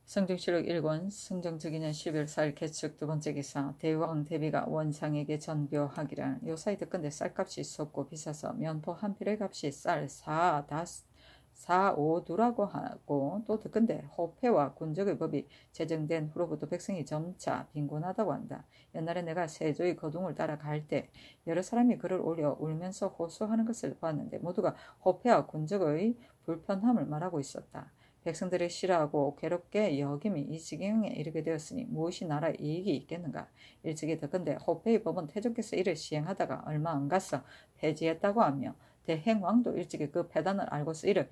성정실록 1권 승정특위년 11월 4일 개축 두 번째 기사 대왕 대비가 원상에게 전교하기를 요사이 듣건대 쌀값이 있었고 비싸서 면포 한 필의 값이 쌀 4,5두라고 하고 또 듣건대 호패와 군적의 법이 제정된 후로부터 백성이 점차 빈곤하다고 한다. 옛날에 내가 세조의 거둥을 따라갈 때 여러 사람이 글을 올려 울면서 호소하는 것을 보았는데 모두가 호패와 군적의 불편함을 말하고 있었다. 백성들이 싫어하고 괴롭게 여김이 이 지경에 이르게 되었으니 무엇이 나라에 이익이 있겠는가. 일찍이 듣건대 호패의 법은 태조께서 이를 시행하다가 얼마 안 가서 폐지했다고 하며 대행왕도 일찍이 그 폐단을 알고서 이를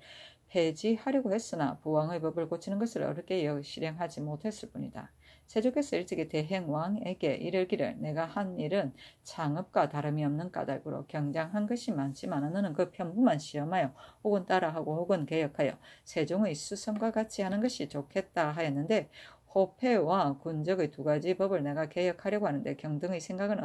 폐지하려고 했으나 부왕의 법을 고치는 것을 어렵게 여겨 실행하지 못했을 뿐이다. 세조께서 일찍이 대행왕에게 이르기를 내가 한 일은 창업과 다름이 없는 까닭으로 경장한 것이 많지만 너는 그 편부만 시험하여 혹은 따라하고 혹은 개혁하여 세종의 수성과 같이 하는 것이 좋겠다 하였는데 호패와 군적의 두 가지 법을 내가 개혁하려고 하는데 경등의 생각은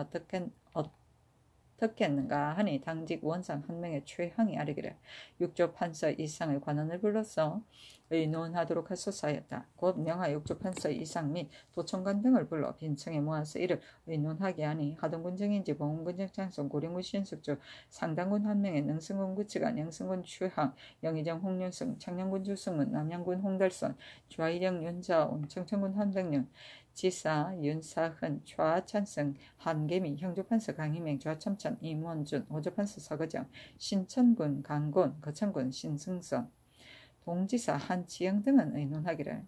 어떻겠는가 하니 당직 원상 한 명의 최항이 아뢰기를 육조 판서 이상의 관원을 불러서 의논하도록 하소서 하였다. 곧 명하 육조 판서 이상 및 도청관 등을 불러 빈청에 모아서 이를 의논하게 하니 하동군 정인지 봉훈군 정창son 고령군 신숙주 상당군 한 명의 능승군 구치관 영승군 최항 영의정 홍윤승 창녕군 주승문 남양군 홍달선 좌이령 윤자온 청천군 한백륜 지사 윤사흔 좌찬승 한계미 형조판서 강희맹 좌첨천 임원준 호조판서 서거정 신천군 강곤 거천군 신승선 동지사 한지영 등은 의논하기를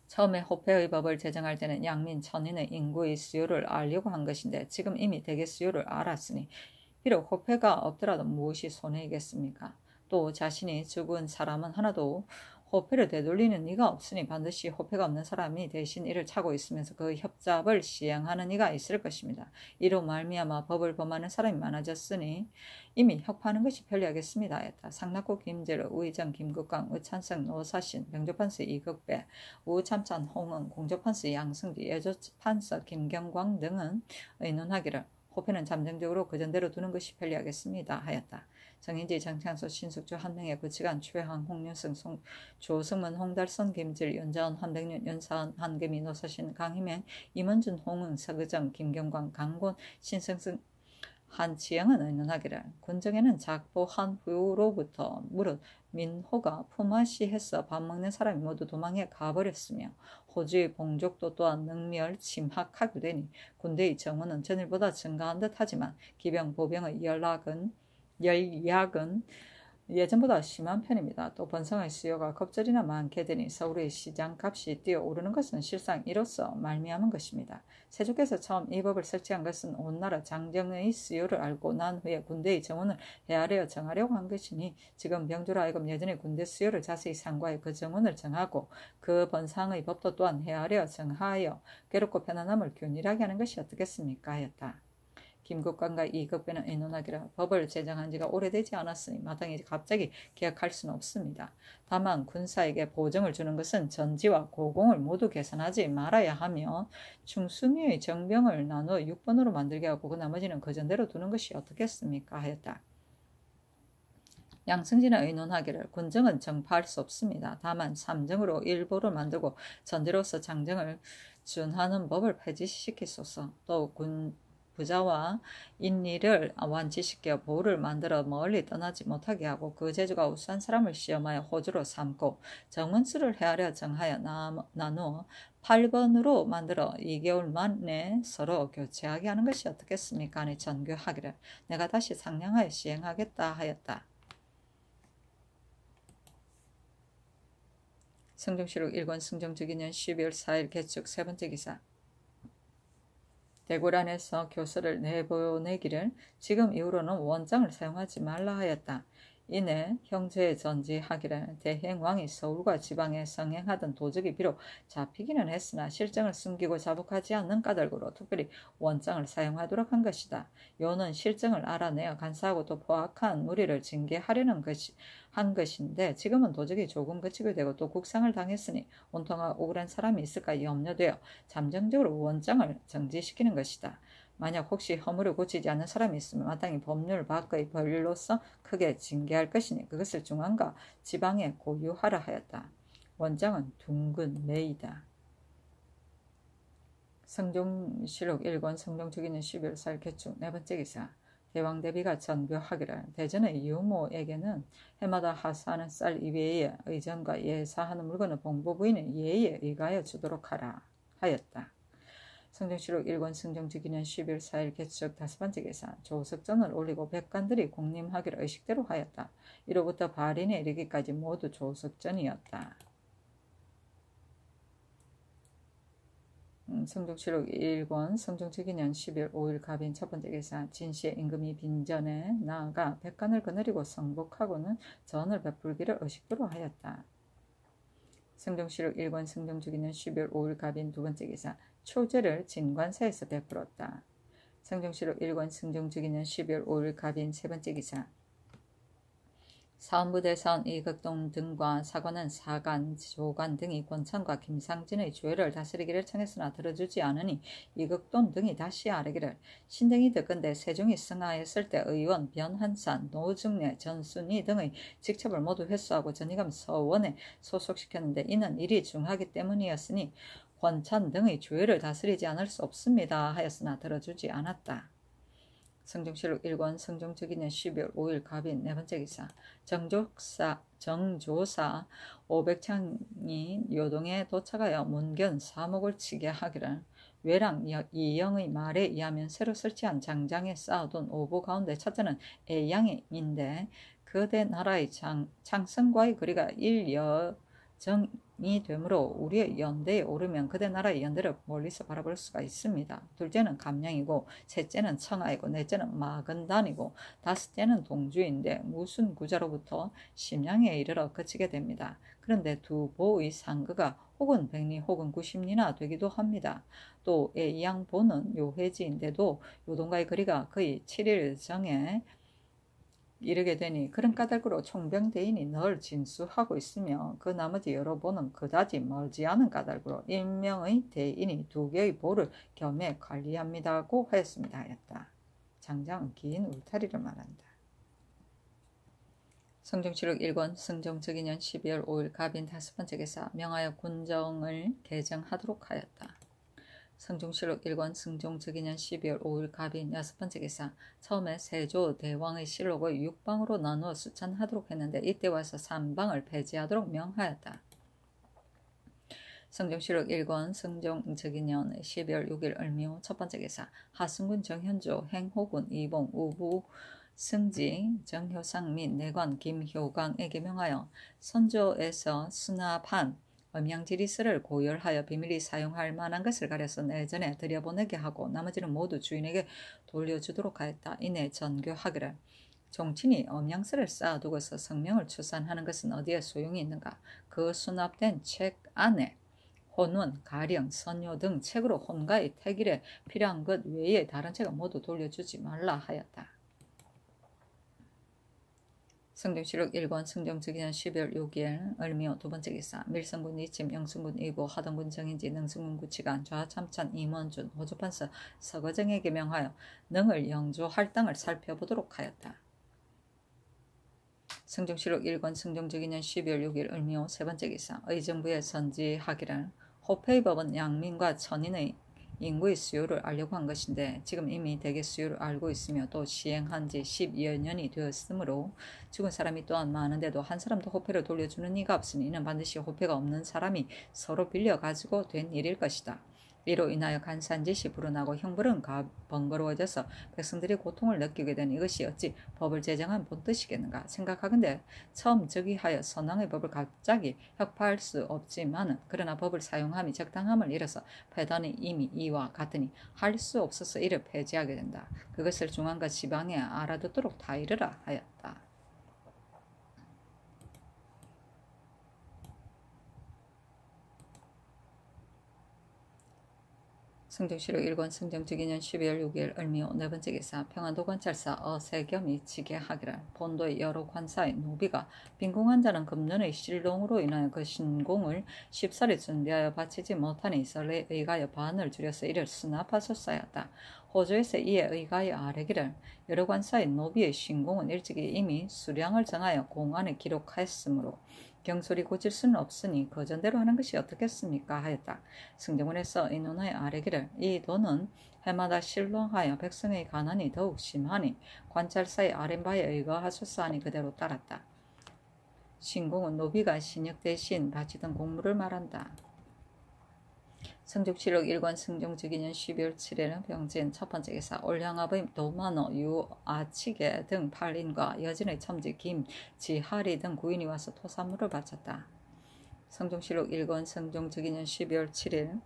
처음에 호패의 법을 제정할 때는 양민 천인의 인구의 수요를 알려고 한 것인데 지금 이미 대개 수요를 알았으니 비록 호패가 없더라도 무엇이 손해이겠습니까? 또 자신이 죽은 사람은 하나도 호패를 되돌리는 이가 없으니 반드시 호패가 없는 사람이 대신 이를 차고 있으면서 그 협잡을 시행하는 이가 있을 것입니다. 이로 말미암아 법을 범하는 사람이 많아졌으니 이미 협파하는 것이 편리하겠습니다 했다. 상납고 김제로 우의정 김국강 의찬성 노사신 병조판서 이극배 우참찬 홍은 공조판서 양승지 예조판서 김경광 등은 의논하기를 호패는 잠정적으로 그전대로 두는 것이 편리하겠습니다 하였다. 정인지 정창소 신숙주 한명의 구치관 최항 홍윤승 조승문 홍달선 김질 윤자원 한백륜 윤사원 한계미 노사신 강희맹 임원준 홍응 서그정 김경광 강곤 신승승 한치영은 의논하기를 군정에는 작보한 후로부터 무릇 민호가 품앗이해서 밥 먹는 사람이 모두 도망해 가버렸으며 호주의 봉족도 또한 능멸 침학하게 되니 군대의 정원은 전일보다 증가한 듯하지만 기병 보병의 열약은 예전보다 심한 편입니다. 또 번성의 수요가 겁절이나 많게 되니 서울의 시장값이 뛰어오르는 것은 실상 이로써 말미암은 것입니다. 세조께서 처음 이 법을 설치한 것은 온 나라 장정의 수요를 알고 난 후에 군대의 정원을 헤아려 정하려고 한 것이니 지금 병조로 하여금 예전의 군대 수요를 자세히 상고하여 그 정원을 정하고 그 번상의 법도 또한 헤아려 정하여 괴롭고 편안함을 균일하게 하는 것이 어떻겠습니까 하였다. 김국관과 이극배는 의논하기를 법을 제정한 지가 오래되지 않았으니 마땅히 갑자기 개혁할 수는 없습니다. 다만 군사에게 보정을 주는 것은 전지와 고공을 모두 계산하지 말아야 하며 충수미의 정병을 나누어 6번으로 만들게 하고 그 나머지는 그전대로 두는 것이 어떻겠습니까 하였다. 양승진은 의논하기를 군정은 정파할 수 없습니다. 다만 삼정으로 일부를 만들고 전제로서 장정을 준하는 법을 폐지시키소서. 또 부자와 인리를 완치시켜 보를 만들어 멀리 떠나지 못하게 하고 그 재주가 우수한 사람을 시험하여 호주로 삼고 정원수를 헤아려 정하여 나누어 8번으로 만들어 2개월 만에 서로 교체하게 하는 것이 어떻겠습니까? 하니 전교하기를 내가 다시 상냥하여 시행하겠다 하였다. 성정실록 1권 승정특위년 12월 4일 개축 세 번째 기사 대궐 안에서 교서를 내보내기를 지금 이후로는 원장을 사용하지 말라 하였다. 이내 형제의 전지하기를 대행왕이 서울과 지방에 성행하던 도적이 비록 잡히기는 했으나 실정을 숨기고 자복하지 않는 까닭으로 특별히 원장을 사용하도록 한 것이다. 요는 실정을 알아내어 간사하고 또 포악한 무리를 징계하려는 한 것인데 지금은 도적이 조금 그치게 되고 또 국상을 당했으니 온통한 억울한 사람이 있을까 염려되어 잠정적으로 원장을 정지시키는 것이다. 만약 혹시 허물을 고치지 않는 사람이 있으면 마땅히 법률 밖의 벌로서 크게 징계할 것이니 그것을 중앙과 지방에 고유하라 하였다. 원장은 둥근 매이다. 성종실록 1권 성종특위는 11월 4일 개축. 네 번째 기사. 대왕대비가 전교하기를 대전의 유모에게는 해마다 하사하는 쌀 이외에 의전과 예사하는 물건을 봉보부인은 예의에 의가하여 주도록 하라 하였다. 성종실록 1권 성종특위는 11월 4일 개축. 다섯 번째 기사. 조석전을 올리고 백관들이 공림하기를 의식대로 하였다. 이로부터 발인에 이르기까지 모두 조석전이었다. 성종실록 1권 성종특위년 12월 5일 갑인 첫 번째 기사. 진시의 임금이 빈전에 나아가 백관을 거느리고 성복하고는 전을 베풀기를 의식대로 하였다. 성종실록 1권 성종특위년 12월 5일 갑인 두 번째 기사. 초제를 진관사에서 베풀었다. 성종실록 1권 성종특위년 12월 5일 갑인 세 번째 기사. 사원부대사원 이극동 등과 사관은 사간, 조간 등이 권찬과 김상진의 죄를 다스리기를 청했으나 들어주지 않으니 이극동 등이 다시 아뢰기를 신등이 듣건대 세종이 승하였을 때 의원 변한산, 노중래, 전순희 등의 직첩을 모두 회수하고 전의감 서원에 소속시켰는데 이는 일이 중하기 때문이었으니 권찬 등의 죄를 다스리지 않을 수 없습니다 하였으나 들어주지 않았다. 성종실록 1권 성종특위년 12월 5일 갑인 네 번째 기사. 정조사 500창이 요동에 도착하여 문견 사목을 치게 하기를 외랑 이영의 말에 의하면 새로 설치한 장장에 쌓아둔 오보 가운데 첫째는 애양인데 그대 나라의 창성과의 거리가 일여정이 되므로 우리의 연대에 오르면 그대 나라의 연대를 멀리서 바라볼 수가 있습니다. 둘째는 감량이고 셋째는 청하이고 넷째는 마근단이고 다섯째는 동주인데 무슨 구자로부터 심양에 이르러 그치게 됩니다. 그런데 두 보의 상거가 혹은 100리 혹은 90리나 되기도 합니다. 또 애양보는 요해지인데도 요동과의 거리가 거의 7일 정에 이르게 되니 그런 까닭으로 총병대인이 늘 진수하고 있으며 그 나머지 여러 보는 그다지 멀지 않은 까닭으로 일명의 대인이 두 개의 보를 겸해 관리합니다고 하였습니다 하였다. 장장은 긴 울타리를 말한다. 성종실록 1권 성종특위년 12월 5일 갑인 다섯 번째 기사. 명하여 군정을 개정하도록 하였다. 성종실록 1권 성종특위년 12월 5일 갑인 여섯 번째 기사. 처음에 세조 대왕의 실록을 6방으로 나누어 수찬하도록 했는데 이때 와서 3방을 폐지하도록 명하였다. 성종실록 1권 성종특위년 12월 6일 을묘 첫 번째 기사. 하승군 정현조 행호군 이봉 우부 승지 정효상 및 내관 김효강에게 명하여 선조에서 수납한 음양지리스를 고열하여 비밀히 사용할 만한 것을 가려서 내전에 들여보내게 하고 나머지는 모두 주인에게 돌려주도록 하였다. 이내 전교하기를 종친이 음양스를 쌓아두고서 성명을 추산하는 것은 어디에 소용이 있는가. 그 수납된 책 안에 혼원, 가령, 선요 등 책으로 혼가의 택일에 필요한 것 외에 다른 책은 모두 돌려주지 말라 하였다. 성종실록 1권 성종특위년 12월 6일 을묘 두 번째 기사. 밀성군 이침, 영순군 이보, 하동군 정인지, 능sun군 구치관, 좌참찬, 임원준, 호주판서 서거정에게 명하여 능을 영조할 땅을 살펴보도록 하였다. 성종실록 1권 성종특위년 12월 6일 을묘 세 번째 기사. 의정부에 선지하기를 호페이법은 양민과 천인의 인구의 수요를 알려고 한 것인데 지금 이미 대개 수요를 알고 있으며 또 시행한 지 10여 년이 되었으므로 죽은 사람이 또한 많은데도 한 사람도 호패를 돌려주는 이가 없으니 이는 반드시 호패가 없는 사람이 서로 빌려가지고 된 일일 것이다. 이로 인하여 간산짓이 불어나고 형벌은 번거로워져서 백성들이 고통을 느끼게 된 이것이 어찌 법을 제정한 본뜻이겠는가 생각하건대 처음 즉위하여 선왕의 법을 갑자기 혁파할 수 없지만은 그러나 법을 사용함이 적당함을 잃어서 폐단이 이미 이와 같으니 할 수 없어서 이를 폐지하게 된다. 그것을 중앙과 지방에 알아듣도록 다 이르라 하였다. 성정시록 1권 성정특위년 12월 6일 을미호 네번째 기사 평안도관찰사 어세겸이 지게하기를 본도의 여러 관사의 노비가 빈궁한 자는 금년의 실롱으로 인하여 그 신공을 쉽사리 준비하여 바치지 못하니 설레에 의가여 반을 줄여서 이를 수납하소서하였다. 호조에서 이에 의가여 아뢰기를 여러 관사의 노비의 신공은 일찍이 이미 수량을 정하여 공안에 기록하였으므로 경솔이 고칠 수는 없으니 거전대로 하는 것이 어떻겠습니까 하였다. 승정원에서 의논하여 아뢰기를 이 돈은 해마다 실롱하여 백성의 가난이 더욱 심하니 관찰사의 아랫바에 의거하소서 하니 그대로 따랐다. 신공은 노비가 신역 대신 바치던 공물을 말한다. 성죽시록 1권 승종즉위년 12월 7일은 병진 첫번째 기사 올량압의 도만호 유아치게 등 8인과 여진의 첨지 김지하리 등 9인이 와서 토산물을 바쳤다. 성종시록 1권 성종즉위년 12월 7일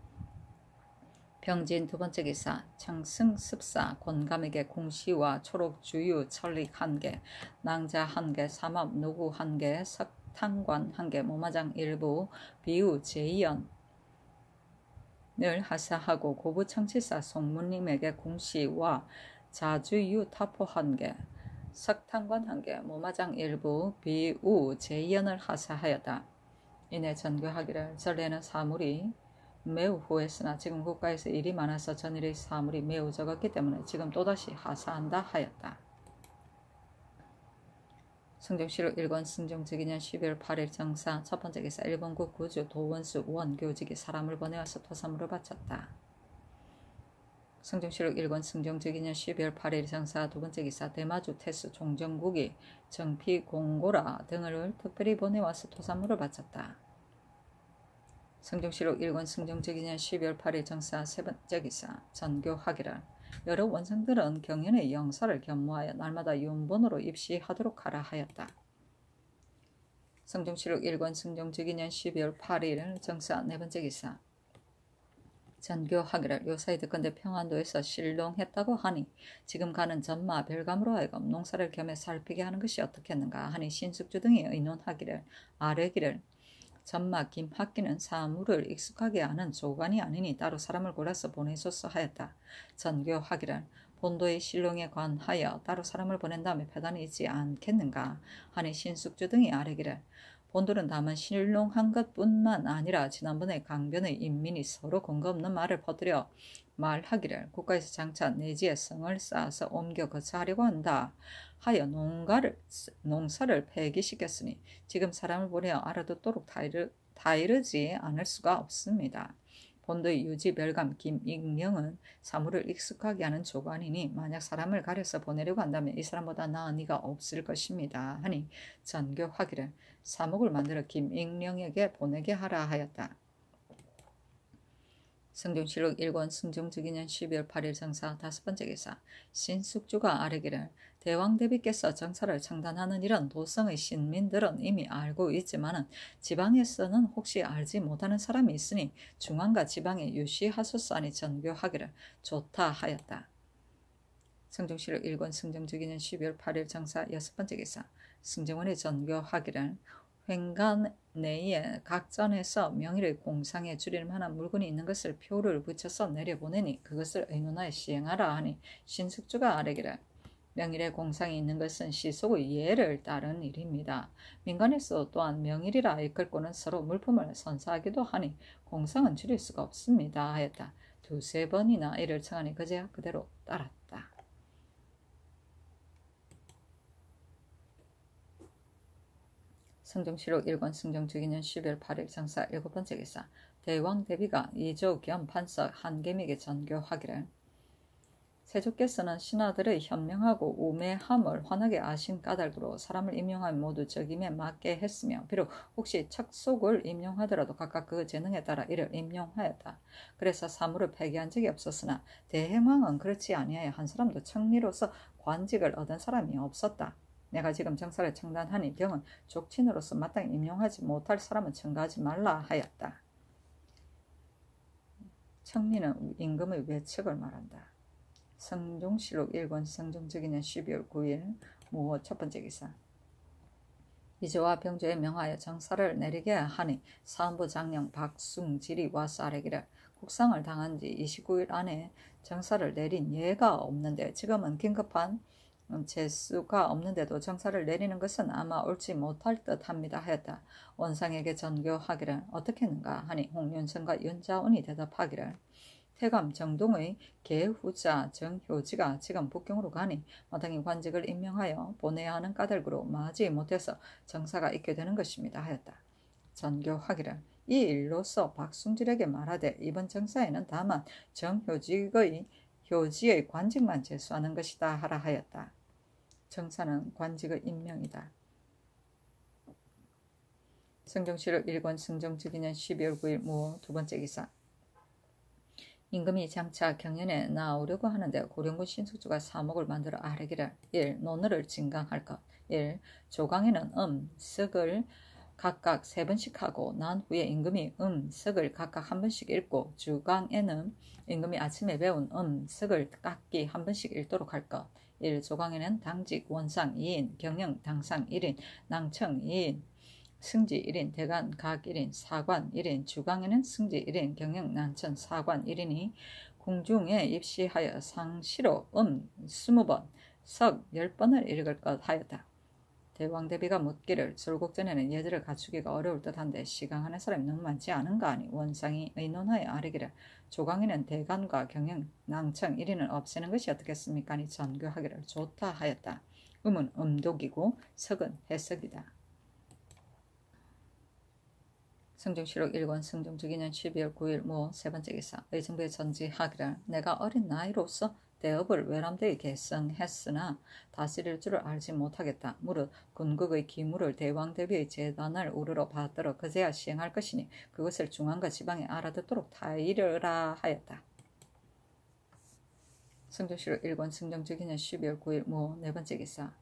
병진 두번째 기사 청승습사 권감에게 공시와 초록주유 천릭 1개 낭자 1개 삼업 노구 1개 석탄관 1개 모마장 일부 비우 제이연 을 하사하고 고부청치사 송무님에게 공시와 자주유 타포 1개, 석탄관 1개, 모마장 일부 비우 제이연을 하사하였다. 이내 전교하기를 전례는 사물이 매우 후했으나 지금 국가에서 일이 많아서 전일의 사물이 매우 적었기 때문에 지금 또다시 하사한다 하였다. 성종시록 1권 승종즉위년 12월 8일 정사 첫번째 기사 일본국 구주 도원수 원교직이 사람을 보내와서 토사물을 바쳤다. 성종시록 1권 승종즉위년 12월 8일 정사 두번째 기사 대마주 태수 종정국이 정피공고라 등을 특별히 보내와서 토사물을 바쳤다. 성종시록 1권 승종즉위년 12월 8일 정사 세번째 기사 전교하기를 여러 원상들은 경연의 영사를 겸모하여 날마다 윤본으로 입시하도록 하라 하였다. 성종시록 1권 승종즉위년 12월 8일 정사 네번째 기사 전교하기를 요사이 듣건대 평안도에서 실롱했다고 하니 지금 가는 전마 별감으로 하여금 농사를 겸해 살피게 하는 것이 어떻겠는가 하니 신숙주 등이 의논하기를 아뢰기를 전마 김학기는 사물을 익숙하게 아는 조관이 아니니 따로 사람을 골라서 보내소서 하였다. 전교하기를 본도의 실롱에 관하여 따로 사람을 보낸 다음에 패단이 있지 않겠는가 하니 신숙주 등이 아뢰기를 본도는 다만 실롱한 것뿐만 아니라 지난번에 강변의 인민이 서로 근거 없는 말을 퍼뜨려 말하기를 국가에서 장차 내지에 성을 쌓아서 옮겨 거처하려고 한다 하여 농사를 폐기시켰으니 지금 사람을 보내어 알아듣도록 다 이르지 않을 수가 없습니다. 본도의 유지 별감 김익령은 사물을 익숙하게 하는 조관이니 만약 사람을 가려서 보내려고 한다면 이 사람보다 나은 이가 없을 것입니다 하니 전교하기를 사목을 만들어 김익령에게 보내게 하라 하였다. 성종시록 1권 승종즉위년 12월 8일 정사 다섯번째 기사 신숙주가 아뢰기를 대왕 대비께서 정사를 청단하는 일은 도성의 신민들은 이미 알고 있지만은 지방에서는 혹시 알지 못하는 사람이 있으니 중앙과 지방에 유시하소서 하니 전교하기를 좋다 하였다. 성종시록 1권 승종즉위년 12월 8일 정사 여섯번째 기사 승정원의 전교하기를 횡간 내에 각전에서 명일의 공상에 줄일 만한 물건이 있는 것을 표를 붙여서 내려보내니 그것을 의논하여 시행하라 하니 신숙주가 아뢰기를 명일의 공상이 있는 것은 시속의 예를 따른 일입니다. 민간에서 또한 명일이라 이끌고는 서로 물품을 선사하기도 하니 공상은 줄일 수가 없습니다 하였다. 두세 번이나 이를 청하니 그제야 그대로 따랐다. 성종시록 1권 승종즉위년 12월 8일 정사 7번째 기사 대왕 대비가 이조 겸 판서 한개미에게 전교하기를 세조께서는 신하들의 현명하고 우매함을 환하게 아신 까닭으로 사람을 임용하면 모두 적임에 맞게 했으며 비록 혹시 척속을 임용하더라도 각각 그 재능에 따라 이를 임용하였다. 그래서 사무를 폐기한 적이 없었으나 대행왕은 그렇지 아니하여 한 사람도 청리로서 관직을 얻은 사람이 없었다. 내가 지금 정사를 청단하니 경은 족친으로서 마땅히 임용하지 못할 사람은 청가하지 말라 하였다. 청리는 임금의 외척을 말한다. 성종실록 1권 성종적이년 12월 9일 무호 첫번째 기사. 이조와 병조에 명하여 정사를 내리게 하니 사헌부 장령 박숭질이 와서 아뢰기를 국상을 당한 지 29일 안에 정사를 내린 예가 없는데 지금은 긴급한 재수가 없는데도 정사를 내리는 것은 아마 옳지 못할 듯합니다 하였다. 원상에게 전교하기를 어떻게 했는가 하니 홍윤성과 윤자운이 대답하기를 태감 정동의 계후자 정효지가 지금 북경으로 가니 마땅히 관직을 임명하여 보내야 하는 까닭으로 마지 못해서 정사가 있게 되는 것입니다 하였다. 전교하기를 이 일로서 박숭질에게 말하되 이번 정사에는 다만 정효지의 관직만 제수하는 것이다 하라 하였다. 정사는 관직의 임명이다. 성종실록 1권 성종특위년 12월 9일 무호 두번째 기사. 임금이 장차 경연에 나오려고 하는데 고령군 신숙주가 사목을 만들어 아뢰기를 1. 논어를 진강할 것 1. 조강에는 석을 각각 3번씩 하고 난 후에 임금이 석을 각각 1번씩 읽고 주강에는 임금이 아침에 배운 석을 각기 1번씩 읽도록 할 것 1. 조강에는 당직 원상 2인, 경영 당상 1인, 낭청 2인, 승지 1인, 대간 각 1인, 사관 1인, 주강에는 승지 1인, 경영 난천 사관 1인이 궁중에 입시하여 상시로 20번, 석 10번을 읽을 것 하였다. 대왕대비가 묻기를 설국전에는 예절을 갖추기가 어려울 듯한데 시강하는 사람이 너무 많지 않은가 하니 원상이 의논하여 아뢰기를 조강에는 대간과 경영, 낭청 1인을 없애는 것이 어떻겠습니까? 하니 전교하기를 좋다 하였다. 음은 음독이고 석은 해석이다. 성종실록 1권 성종특위년 12월 9일 무 세번째 기사. 의정부에 전지하기를 내가 어린 나이로서 대업을 외람되게 계승했으나 다스릴 줄을 알지 못하겠다. 무릇 군국의 기물을 대왕대비의 재단을 우르러 받들어 그제야 시행할 것이니 그것을 중앙과 지방에 알아듣도록 타이르라 하였다. 성종실록 1권 성종특위년 12월 9일 무 네번째 기사.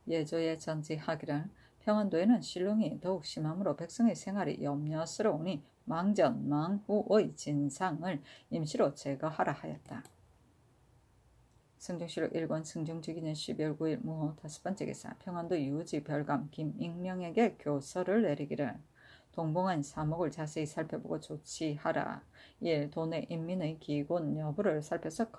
예조에 전지하기를 평안도에는 실롱이 더욱 심함으로 백성의 생활이 염려스러우니 망전, 망후의 진상을 임시로 제거하라 하였다. 성종실록 1권 성종특위년 12월 9일 무호 다섯번째 기사. 평안도 유지 별감 김익명에게 교서를 내리기를 동봉한 사목을 자세히 살펴보고 조치하라. 1. 돈의 인민의 기곤 여부를 살펴서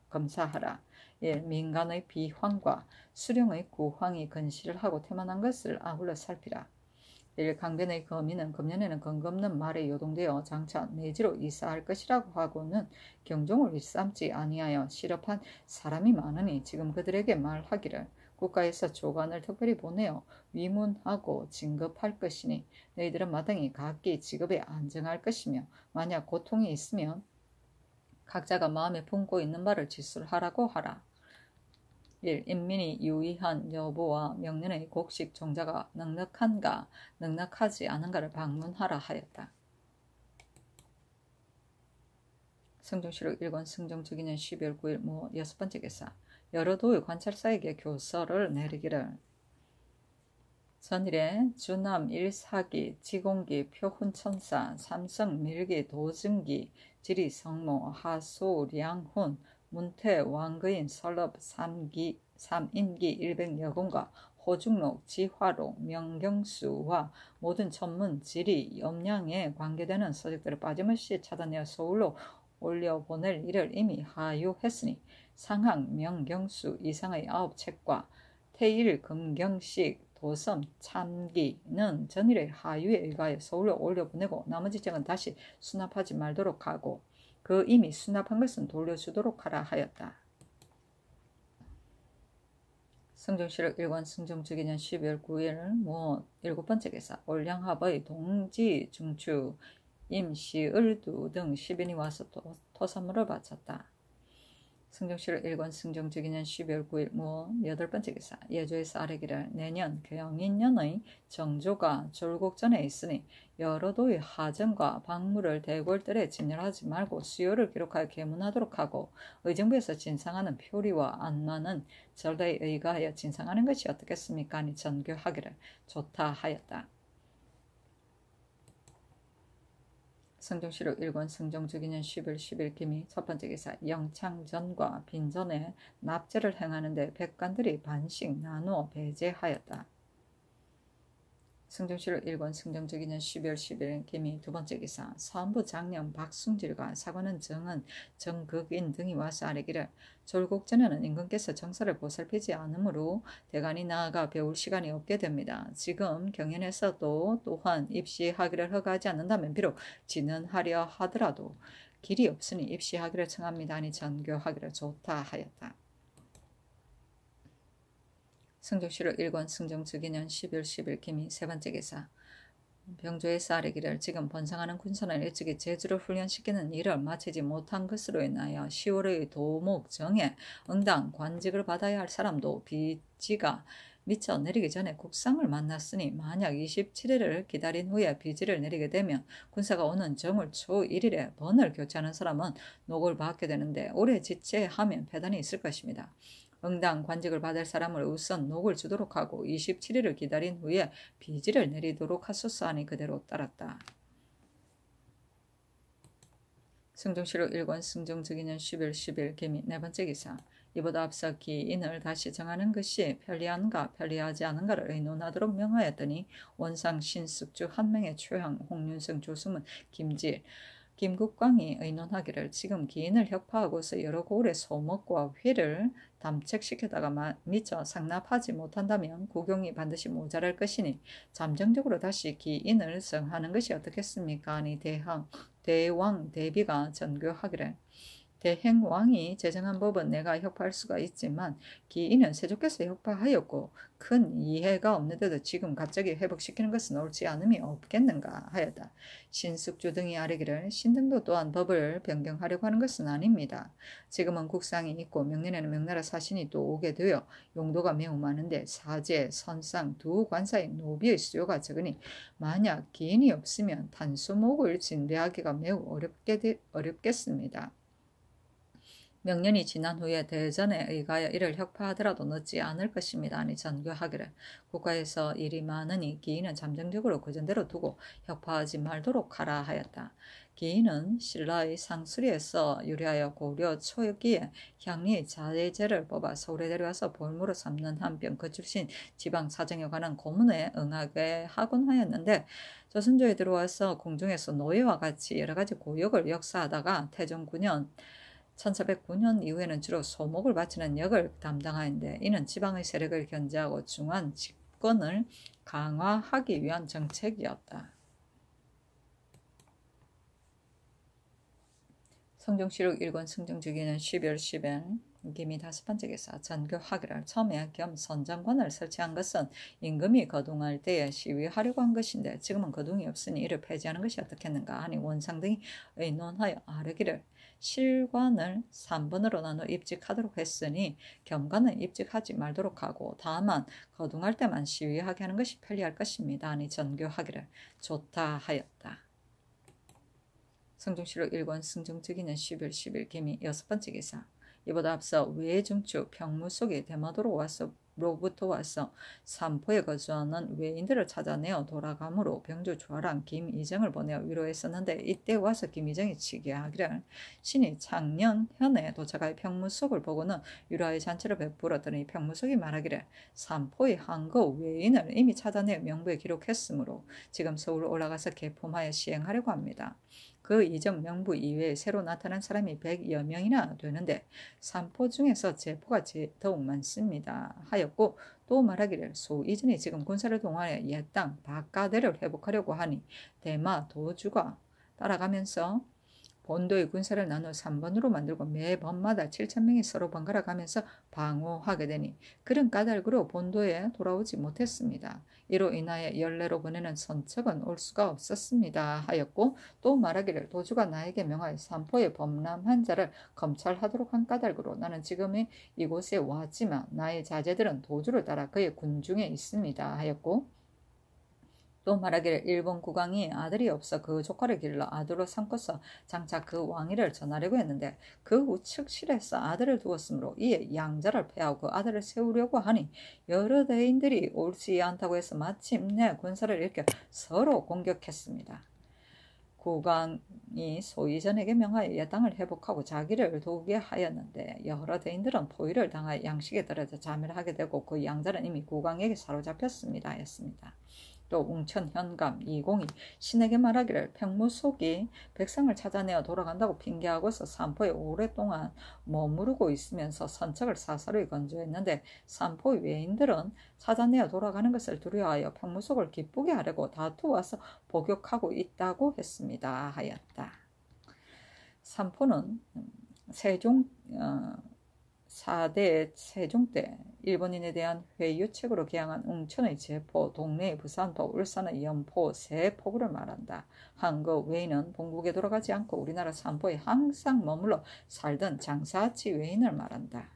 검사하라. 1. 민간의 비황과 수령의 구황이 근시를 하고 태만한 것을 아울러 살피라. 1. 강변의 거민은 금년에는 건금는 말에 요동되어 장차 내지로 이사할 것이라고 하고는 경종을 일삼지 아니하여 실업한 사람이 많으니 지금 그들에게 말하기를 국가에서 조관을 특별히 보내어 위문하고 진급할 것이니 너희들은 마땅히 각기 직업에 안정할 것이며 만약 고통이 있으면 각자가 마음에 품고 있는 바를 지술하라고 하라. 1. 인민이 유의한 여부와 명년의 곡식 종자가 넉넉한가 넉넉하지 않은가를 방문하라 하였다. 성종실록 1권 성종특위년 12월 9일 무 여섯번째 기사. 여러 도의 관찰사에게 교서를 내리기를 전일에 주남 1사기, 지공기, 표훈천사, 삼성, 밀기, 도증기, 지리성모, 하소, 량훈, 문태, 왕거인, 설럽, 삼인기, 일백여군과 호중록, 지화록, 명경수와 모든 천문, 지리, 염량에 관계되는 서적들을 빠짐없이 찾아내어 서울로 올려보낼 일을 이미 하유했으니 상항, 명경수 이상의 9책과 태일, 금경식, 도섬, 참기는 전일의 하유에 의하여 서울로 올려보내고 나머지 책은 다시 수납하지 말도록 하고 그 이미 수납한 것은 돌려주도록 하라 하였다. 성종실록 1권 성종특위년 12월 9일 무 7번째 기사. 올량합의 동지, 중추, 임시, 을두 등 10인이 와서 토선물을 바쳤다. 승정씨를 일권 승정주기년 12월 9일 무어 8번째 기사 예조에서 아래기를 내년 경인년의 정조가 졸국 전에 있으니 여러 도의 하전과 박물을 대궐들에 진열하지 말고 수요를 기록하여 계문하도록 하고 의정부에서 진상하는 표리와 안마는 절대에 의가하여 진상하는 것이 어떻겠습니까? 하니 전교하기를 좋다 하였다. 승정시록 1권 승정주기년 10월 10일 기미 첫번째 기사 영창전과 빈전에 납제를 행하는데 백관들이 반씩 나누어 배제하였다. 승정시록 1권 승정주기년 12월 10일 기미 두번째 기사 사헌부 장령 박승질과 사관원 정은 정극인 등이 와서 아뢰기를 졸국 전에는 임금께서 정사를 보살피지 않으므로 대간이 나아가 배울 시간이 없게 됩니다. 지금 경연에서도 또한 입시하기를 허가하지 않는다면 비록 진언하려 하더라도 길이 없으니 입시하기를 청합니다. 하니 전교하기를 좋다 하였다. 승정시록 1권 승정주기년 12월 10일 기미 세번째 기사 병조에서 아뢰기를 지금 번성하는 군선을 일찍이 제주로 훈련시키는 일을 마치지 못한 것으로 인하여 10월의 도목정에 응당 관직을 받아야 할 사람도 비지가 미쳐 내리기 전에 국상을 만났으니 만약 27일을 기다린 후에 비지를 내리게 되면 군사가 오는 정월 초 1일에 번을 교체하는 사람은 녹을 받게 되는데 올해 지체하면 폐단이 있을 것입니다. 응당 관직을 받을 사람을 우선 녹을 주도록 하고 27일을 기다린 후에 비지를 내리도록 하소서 하니 그대로 따랐다. 승정시록 1권 승정주기년 10월 10일 기미 네번째 기사 이보다 앞서 기인을 다시 정하는 것이 편리한가 편리하지 않은가를 의논하도록 명하였더니 원상 신숙주 한명의 최황 홍윤성 조승문 김질 김국광이 의논하기를 지금 기인을 혁파하고서 여러 고을의 소목과 회를 담책시켜다가 미처 상납하지 못한다면 국용이 반드시 모자랄 것이니 잠정적으로 다시 기인을 성하는 것이 어떻겠습니까? 하니 대왕 대비가 전교하기를 대행왕이 제정한 법은 내가 혁파할 수가 있지만 기인은 세조께서 혁파하였고 큰 이해가 없는데도 지금 갑자기 회복시키는 것은 옳지 않음이 없겠는가 하였다. 신숙주 등이 아뢰기를 신등도 또한 법을 변경하려고 하는 것은 아닙니다. 지금은 국상이 있고 명년에는 명나라 사신이 또 오게 되어 용도가 매우 많은데 사제, 선상 두 관사의 노비의 수요가 적으니 만약 기인이 없으면 단수목을 진배하기가 매우 어렵겠습니다. 명년이 지난 후에 대전에 의가하여 이를 혁파하더라도 늦지 않을 것입니다. 하니 전교하기를 국가에서 일이 많으니 기인은 잠정적으로 그전대로 두고 혁파하지 말도록 하라 하였다. 기인은 신라의 상수리에서 유래하여 고려 초기에 향리의 자제제를 뽑아 서울에 데려와서 볼모로 삼는 한편 그 출신 지방 사정에 관한 고문에 응하게 하곤 하였는데 조선조에 들어와서 궁중에서 노예와 같이 여러 가지 고역을 역사하다가 태종 9년 1409년 이후에는 주로 소목을 바치는 역을 담당하였는데 이는 지방의 세력을 견제하고 중한 집권을 강화하기 위한 정책이었다. 성종시록 1권 승정주기는 12월 10일 기미 다섯번째 기사 전교하기를 처음에 겸 선장관을 설치한 것은 임금이 거둥할 때에 시위하려고 한 것인데 지금은 거둥이 없으니 이를 폐지하는 것이 어떻겠는가 하니 원상 등이 의논하여 아뢰기를 실관을 3번으로 나눠 입직하도록 했으니 겸관은 입직하지 말도록 하고 다만 거둥할 때만 시위하게 하는 것이 편리할 것입니다. 하니 전교하기를 좋다 하였다. 성종시록 1권 승정주기는 10월 10일 기미 6번째 기사 이보다 앞서 외중추 평무속이 대마도로부터 와서 삼포에 거주하는 외인들을 찾아내어 돌아가므로 병주 조아랑 김이정을 보내어 위로했었는데 이때 와서 김이정이 치기하기를 신이 작년 현에 도착하여 평무속을 보고는 위로하여 잔치를 베풀었더니 평무속이 말하기를 삼포의 한거 외인을 이미 찾아내어 명부에 기록했으므로 지금 서울 올라가서 개품하여 시행하려고 합니다. 그 이전 명부 이외에 새로 나타난 사람이 100여 명이나 되는데 삼포 중에서 제포가 더욱 많습니다. 하였고 또 말하기를 소 이전에 지금 군사를 동원해 옛 땅 박가대를 회복하려고 하니 대마 도주가 따라가면서 본도의 군사를 나누어 3번으로 만들고 매번마다 7,000명이 서로 번갈아 가면서 방어하게 되니 그런 까닭으로 본도에 돌아오지 못했습니다. 이로 인하여 연례로 보내는 선척은 올 수가 없었습니다 하였고, 또 말하기를 도주가 나에게 명하여 산포의 범람한 자를 검찰하도록 한 까닭으로 나는 지금의 이곳에 왔지만 나의 자제들은 도주를 따라 그의 군중에 있습니다 하였고, 또 말하기를 일본 국왕이 아들이 없어 그 조카를 길러 아들로 삼고서 장차 그 왕위를 전하려고 했는데 그 후 측실에서 아들을 두었으므로 이에 양자를 패하고 그 아들을 세우려고 하니 여러 대인들이 옳지 않다고 해서 마침내 군사를 일으켜 서로 공격했습니다. 국왕이 소이전에게 명하여 여당을 회복하고 자기를 도우게 하였는데 여러 대인들은 포위를 당하여 양식에 떨어져 자멸을 하게 되고 그 양자는 이미 국왕에게 사로잡혔습니다 하였습니다. 또 웅천 현감 이공이 신에게 말하기를 백무속이 백성을 찾아내어 돌아간다고 핑계하고서 산포에 오랫동안 머무르고 있으면서 선척을 사사로이 건조했는데 산포 외인들은 찾아내어 돌아가는 것을 두려워하여 백무속을 기쁘게 하려고 다투어서 복역하고 있다고 했습니다 하였다. 산포는 세종 4대 세종 때 일본인에 대한 회유책으로 개항한 웅천의 제포, 동래의 부산포, 울산의 연포 세 포구를 말한다. 한 그 외인은 본국에 돌아가지 않고 우리나라 산포에 항상 머물러 살던 장사치 외인을 말한다.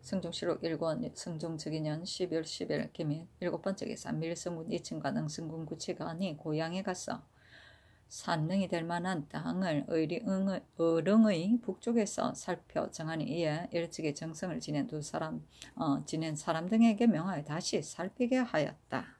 승종실록 1권 승종즉위년 12월 10일 기민 7번째 기산 밀성군 2층과 능승군 9층간이 고향에 가서 산릉이 될 만한 땅을 어릉의 북쪽에서 살펴 정하니 이에 일찍이 정성을 지낸 사람 등에게 명하여 다시 살피게 하였다.